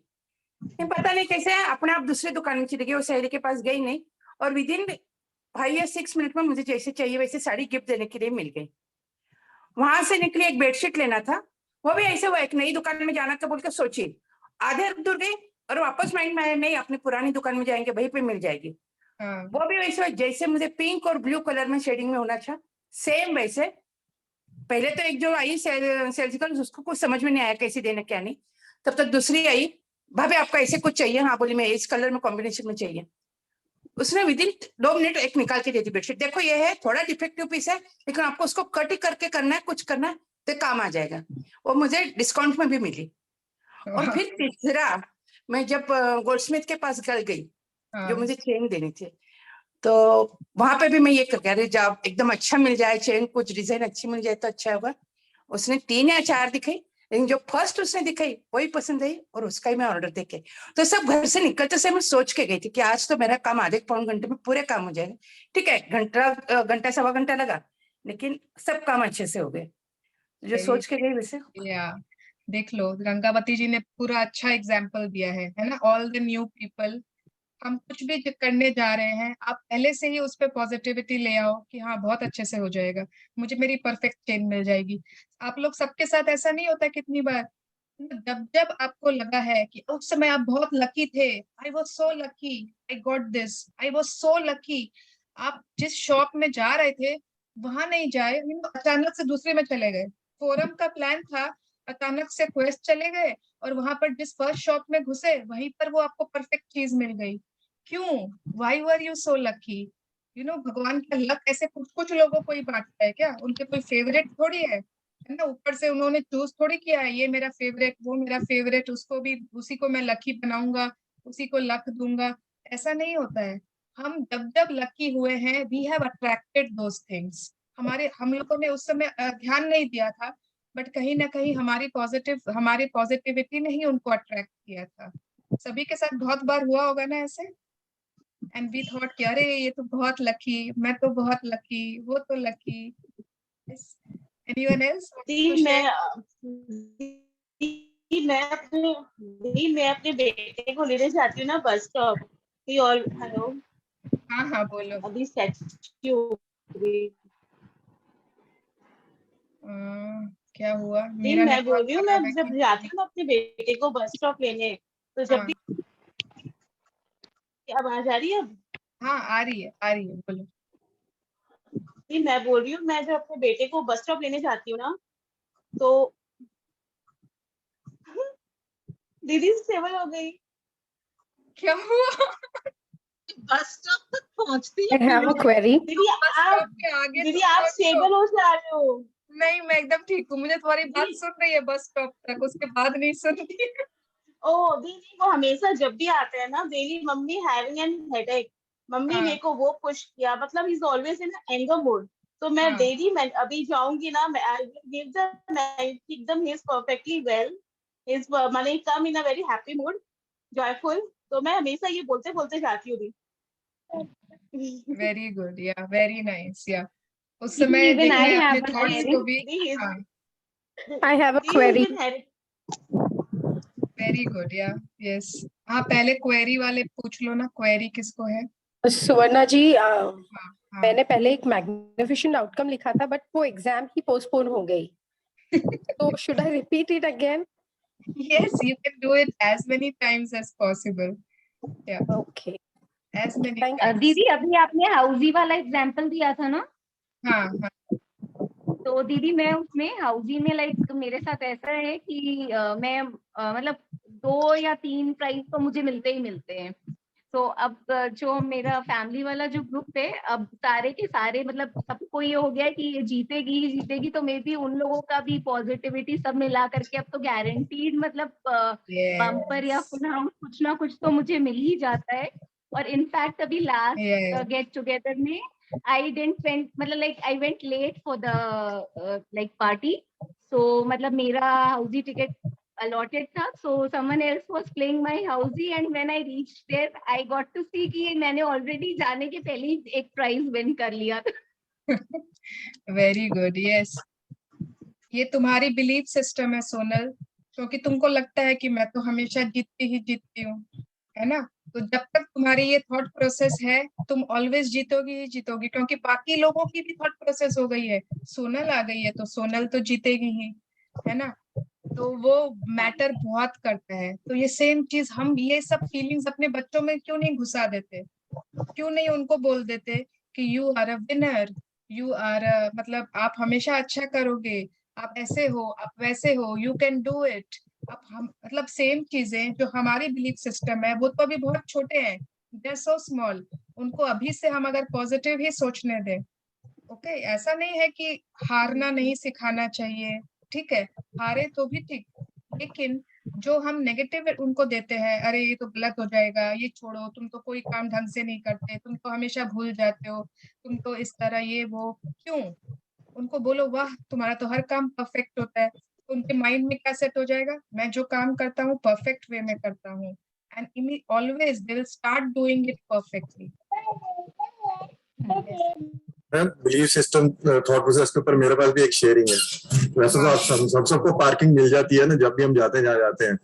पता नहीं कैसे अपने आप दूसरी दुकान में चली गई, वो सहेली के पास गई नहीं, और विद इन 5 या 6 मिनट में मुझे जैसे चाहिए वैसे साड़ी गिफ्ट देने के लिए मिल गई। वहां से निकली, एक बेडशीट लेना था, वो भी ऐसे हुआ एक नई दुकान में जाना था बोल के सोची, आधे दूर गई और वापस माइंड में आया नहीं अपनी पुरानी दुकान में जाएंगे वहीं पे मिल जाएगी। वो भी वैसे जैसे मुझे पिंक और ब्लू कलर में शेडिंग में होना था, सेम वैसे। पहले तो एक जो आई सेल्स गर्ल, उसको कुछ समझ में नहीं आया कैसे देना क्या नहीं। तब तक दूसरी आई, भाभी आपका ऐसे कुछ चाहिए? हाँ बोली मैं इस कलर में कॉम्बिनेशन में चाहिए। उसने विद इन 2 मिनट एक निकाल के दे दी बेडशीट। देखो ये है थोड़ा डिफेक्टिव पीस है, लेकिन आपको उसको कट ही करके करना है, कुछ करना है तो काम आ जाएगा। वो मुझे डिस्काउंट में भी मिली। और फिर तीसरा, मैं जब गोल्डस्मिथ के पास गई, जो मुझे चेन देनी थी, तो वहां पे भी मैं ये कह रही जब एकदम अच्छा मिल जाए चेन, कुछ डिजाइन अच्छी मिल जाए तो अच्छा होगा। उसने 3 या 4 दिखाई, लेकिन जो फर्स्ट उसने दिखाई वही पसंद आई और उसका ही मैं ऑर्डर देके। तो सब घर से निकलते से मैं सोच के गई थी कि आज तो मेरा काम आधे पौन घंटे में पूरे काम हो जाएगा। ठीक है, घंटा सवा घंटा लगा, लेकिन सब काम अच्छे से हो गए जो सोच के गई वैसे। देख लो, गंगावती जी ने पूरा अच्छा एग्जाम्पल दिया है ना। ऑल द न्यू पीपल, हम कुछ भी करने जा रहे हैं, आप पहले से ही उस पर पॉजिटिविटी ले आओ कि हाँ बहुत अच्छे से हो जाएगा, मुझे मेरी परफेक्ट चेन मिल जाएगी। आप लोग सबके साथ ऐसा नहीं होता? कितनी बार जब जब आपको लगा है कि उस समय आप बहुत लकी थे, I was so lucky, I got this, I was so lucky, आप जिस शॉप में जा रहे थे वहां नहीं जाए, अचानक से दूसरे में चले गए। फोरम का प्लान था, अचानक से क्वेस्ट चले गए, और वहां पर जिस फर्स्ट शॉप में घुसे वहीं पर वो आपको परफेक्ट चीज मिल गई। क्यों? Why were you so lucky? भगवान का लक ऐसे कुछ कुछ लोगों को ही बांटता है क्या? उनके कोई फेवरेट थोड़ी है ना। ऊपर से उन्होंने चूज थोड़ी किया है, ये मेरा फेवरेट, वो मेरा फेवरेट, उसको भी उसी को मैं लकी बनाऊंगा, उसी को लक दूंगा। ऐसा नहीं होता है। हम जब जब लकी हुए हैं, we have attracted those things. हम लोगों ने उस समय ध्यान नहीं दिया था, बट कहीं ना कहीं हमारी पॉजिटिविटी ने ही उनको अट्रैक्ट किया था। सभी के साथ बहुत बार हुआ होगा ना ऐसे। एंड वी थॉट कि अरे ये तो बहुत लकी, मैं तो बहुत लकी, वो तो लकी। Anyone else? मैं अपने बेटे को लेने जाती हूँ ना बस स्टॉप। हेलो, हाँ बोलो। अभी क्या हुआ? मैं बोल रही हूँ, मैं जब जाती हूँ अपने बेटे को बस स्टॉप लेने, तो जब भी आवाज आ रही है? हाँ आ रही है बोलो। मैं बोल रही हूँ, मैं जब अपने बेटे को बस स्टॉप लेने जाती हूँ ना, तो दीदी स्टेबल हो गई। क्या हुआ? बस स्टॉप तक पहुंचती I have a query. दीदी आप स्टेबल हो जा रहे हो? नहीं, मैं एकदम ठीक हूँ, मुझे तुम्हारी बात सुन रही है बस स्टॉप तक, उसके बाद नहीं सुनती। ओ दीदी, वो हमेशा जब भी आते हैं ना, daily mummy having an headache, mummy मेरे को वो पुश किया, मतलब he is always in anger mode. तो मैं डेली, मैं अभी जाऊंगी ना, मैं आई विल गिव द एकदम ही इज परफेक्टली वेल, इज माने come in a very happy mood, joyful. तो मैं हमेशा ये बोलते बोलते जाती हूँ। वेरी गुड, या वेरी नाइस, या उस समय देखना है अपने थॉट्स को भी। I have a query. Very good, या यस। हाँ, पहले क्वेरी वाले पूछ लो ना, क्वेरी किसको है? सुवर्णा जी, मैंने पहले एक मैग्निफिसेंट आउटकम लिखा था, बट वो एग्जाम ही पोस्टपोन हो गई। तो should I repeat it again? Yes, you can do it as many times as possible. Yeah. Okay. As many times. दीदी अभी आपने हाउसी वाला एग्जाम्पल दिया था ना? हाँ। तो दीदी मैं उसमें हाउजी में लाइक मेरे साथ ऐसा है कि मैं मतलब 2 या 3 प्राइज तो मुझे मिलते ही मिलते हैं। तो अब जो मेरा फैमिली वाला जो ग्रुप है, अब सारे के सारे मतलब सबको ये हो गया है कि ये जीतेगी ही जीतेगी, तो मे बी उन लोगों का भी पॉजिटिविटी सब मिला करके अब तो गारंटीड मतलब बम्पर या फुल हाउस कुछ ना कुछ तो मुझे मिल ही जाता है। और इनफैक्ट अभी लास्ट गेट टुगेदर में I didn't went मतलब like I went late for the like party, so मतलब मेरा हाउसी टिकट allotted था, so someone else was playing my housey and when I reached there I got to see कि मैंने already जाने के पहले ही एक प्राइज विन कर लिया था। Very good, yes. ये तुम्हारी बिलीफ सिस्टम है सोनल, क्योंकि तुमको लगता है कि मैं तो हमेशा जीतती हूँ, है ना। तो जब तक तुम्हारी ये थॉट प्रोसेस है तुम ऑलवेज जीतोगी ही जीतोगी, क्योंकि बाकी लोगों की भी थॉट प्रोसेस हो गई है। सोनल आ गई है तो सोनल तो जीतेगी ही, है ना। तो वो मैटर बहुत करता है। तो ये सेम चीज हम ये सब फीलिंग्स अपने बच्चों में क्यों नहीं घुसा देते, क्यों नहीं उनको बोल देते कि you are a winner, you are मतलब आप हमेशा अच्छा करोगे, आप ऐसे हो, आप वैसे हो, यू कैन डू इट। अब हम मतलब सेम चीजें जो हमारी बिलीफ सिस्टम है वो तो अभी बहुत छोटे हैं, दे आर सो स्मॉल। उनको अभी से हम अगर पॉजिटिव ही सोचने दें, ओके। ऐसा नहीं है कि हारना नहीं सिखाना चाहिए, ठीक है, हारे तो भी ठीक, लेकिन जो हम नेगेटिव उनको देते हैं, अरे ये तो गलत हो जाएगा, ये छोड़ो, तुम तो कोई काम ढंग से नहीं करते, तुम तो हमेशा भूल जाते हो, तुम तो इस तरह, ये वो, क्यों। उनको बोलो वाह तुम्हारा तो हर काम परफेक्ट होता है, तो उनके माइंड में क्या सेट हो जाएगा, मैं जो काम करता हूँ परफेक्ट वे में करता हूँ, and always they will start doing it perfectly. Belief system thought process के ऊपर मेरे पास भी एक शेयरिंग है। वैसे तो आप सबको पार्किंग मिल जाती है ना जब भी हम जाते हैं जहाँ जाते हैं।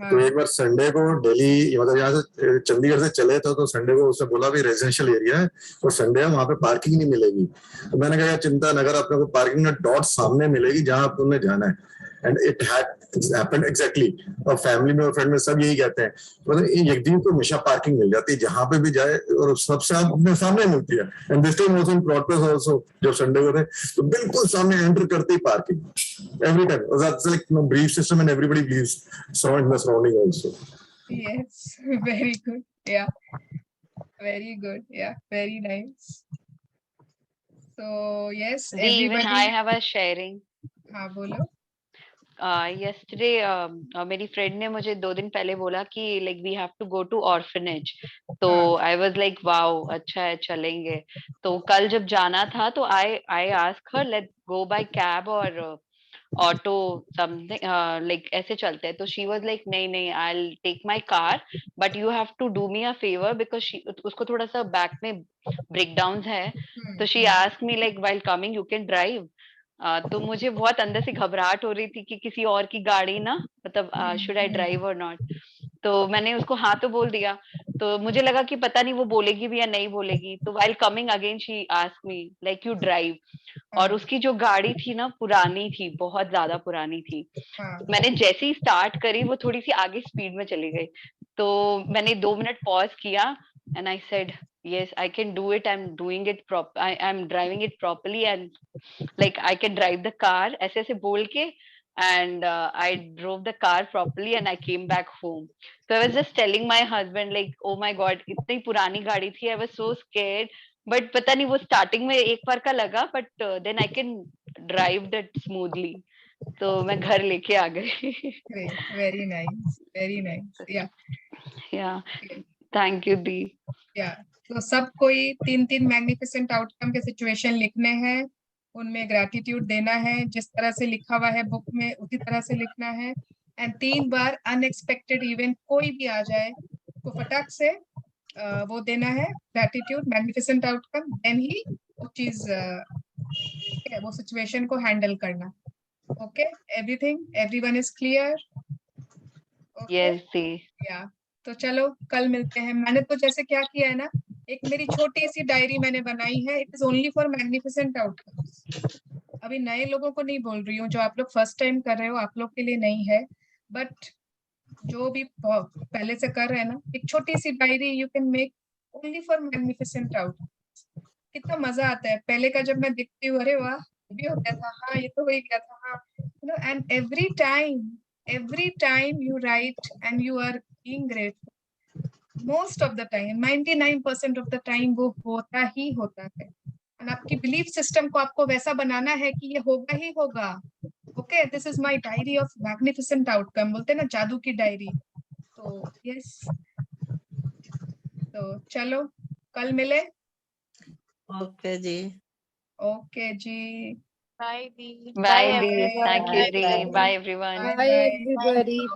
तो एक बार संडे को दिल्ली मतलब यहाँ से चंडीगढ़ से चले थे तो संडे को उसने बोला भी रेजिडेंशियल एरिया है और संडे है वहाँ पे पार्किंग नहीं मिलेगी। तो मैंने कहा चिंता न कर, अपने को पार्किंग डॉट सामने मिलेगी जहाँ तुमने जाना है। And it happened exactly. और फैमिली में और फ्रेंड में सब यही कहते हैं, मतलब एक दिन को हमेशा पार्किंग मिल जाती है जहां पे भी जाए और सबसे अपने सामने मिलती है। And this time also in plot also जब संडे को थे तो बिल्कुल सामने एंटर करते ही parking every time. That's like belief system and everybody believes surrounding also. Yes, very good, या वेरी गुड, या very nice. So yes everybody, even I have a sharing. हाँ बोलो। yesterday मेरी फ्रेंड ने मुझे 2 दिन पहले बोला कि like we have to go to orphanage, तो I was like wow अच्छा है चलेंगे। तो कल जब जाना था तो I asked her let's go by cab और ऑटो समथिंग like ऐसे चलते हैं। तो she was like नहीं I'll take my car but you have to do me a favor because उसको थोड़ा सा बैक में breakdowns है। तो she asked me like while coming you can drive। तो मुझे बहुत अंदर से घबराहट हो रही थी कि किसी और की गाड़ी ना मतलब शुड आई ड्राइव और नॉट। तो मैंने उसको हाँ तो बोल दिया। तो मुझे लगा कि पता नहीं वो बोलेगी भी या नहीं बोलेगी। तो while coming again she asked me like you drive. और उसकी जो गाड़ी थी ना पुरानी थी, बहुत ज्यादा पुरानी थी। तो मैंने जैसे ही स्टार्ट करी वो थोड़ी सी आगे स्पीड में चली गई। तो मैंने 2 मिनट पॉज किया and I said yes I can do it, I'm doing it I'm driving it properly and like I can drive the car ऐसे ऐसे बोल के and I drove the car properly and I came back home. So I was just telling my husband like oh my god इतनी पुरानी गाड़ी थी, I was so scared but पता नहीं वो starting में एक बार का लगा but then I can drive that smoothly. तो मैं घर लेके आ गई। Very nice, very nice, yeah thank you दी। तो सब कोई 3 मैग्निफिसेंट आउटकम के सिचुएशन लिखने हैं, उनमें ग्रैटिट्यूड देना है, जिस तरह से लिखा हुआ है बुक में उसी तरह से लिखना है। एंड 3 बार अनएक्सपेक्टेड इवेंट कोई भी आ जाए तो फटाक से वो देना है ग्रैटिट्यूड मैग्निफिसेंट आउटकम, देन ही वो चीज वो सिचुएशन को हैंडल करना। Okay, everything, everyone is clear? Yes या तो चलो कल मिलते हैं। मैंने तो जैसे क्या किया है ना, एक मेरी छोटी सी डायरी मैंने बनाई है, it is only for magnificent outcomes. अभी नए लोगों को नहीं बोल रही हूँ, जो आप लोग फर्स्ट टाइम कर रहे हो आप लोग के लिए नहीं है, बट जो भी पहले से कर रहे हैं ना, एक छोटी सी diary you can make only for magnificent outcomes. कितना मजा आता है पहले का, जब मैं देखती हूँ अरे वाह भी हो गया था, हाँ ये तो हो ही गया था, हाँ, you know, and every time you write and you are being grateful, most of the time 99% of the time वो होता ही होता है। और आपकी बिलीफ सिस्टम को आपको वैसा बनाना है कि ये होगा ही होगा। Okay, this is my diary of magnificent outcome, बोलते हैं ना जादू की डायरी। तो यस, तो चलो कल मिले। ओके जी, ओके जी, बाय दी, Bye, Dee. everyone. Thank you, Dee. Bye, everyone. Bye, everybody.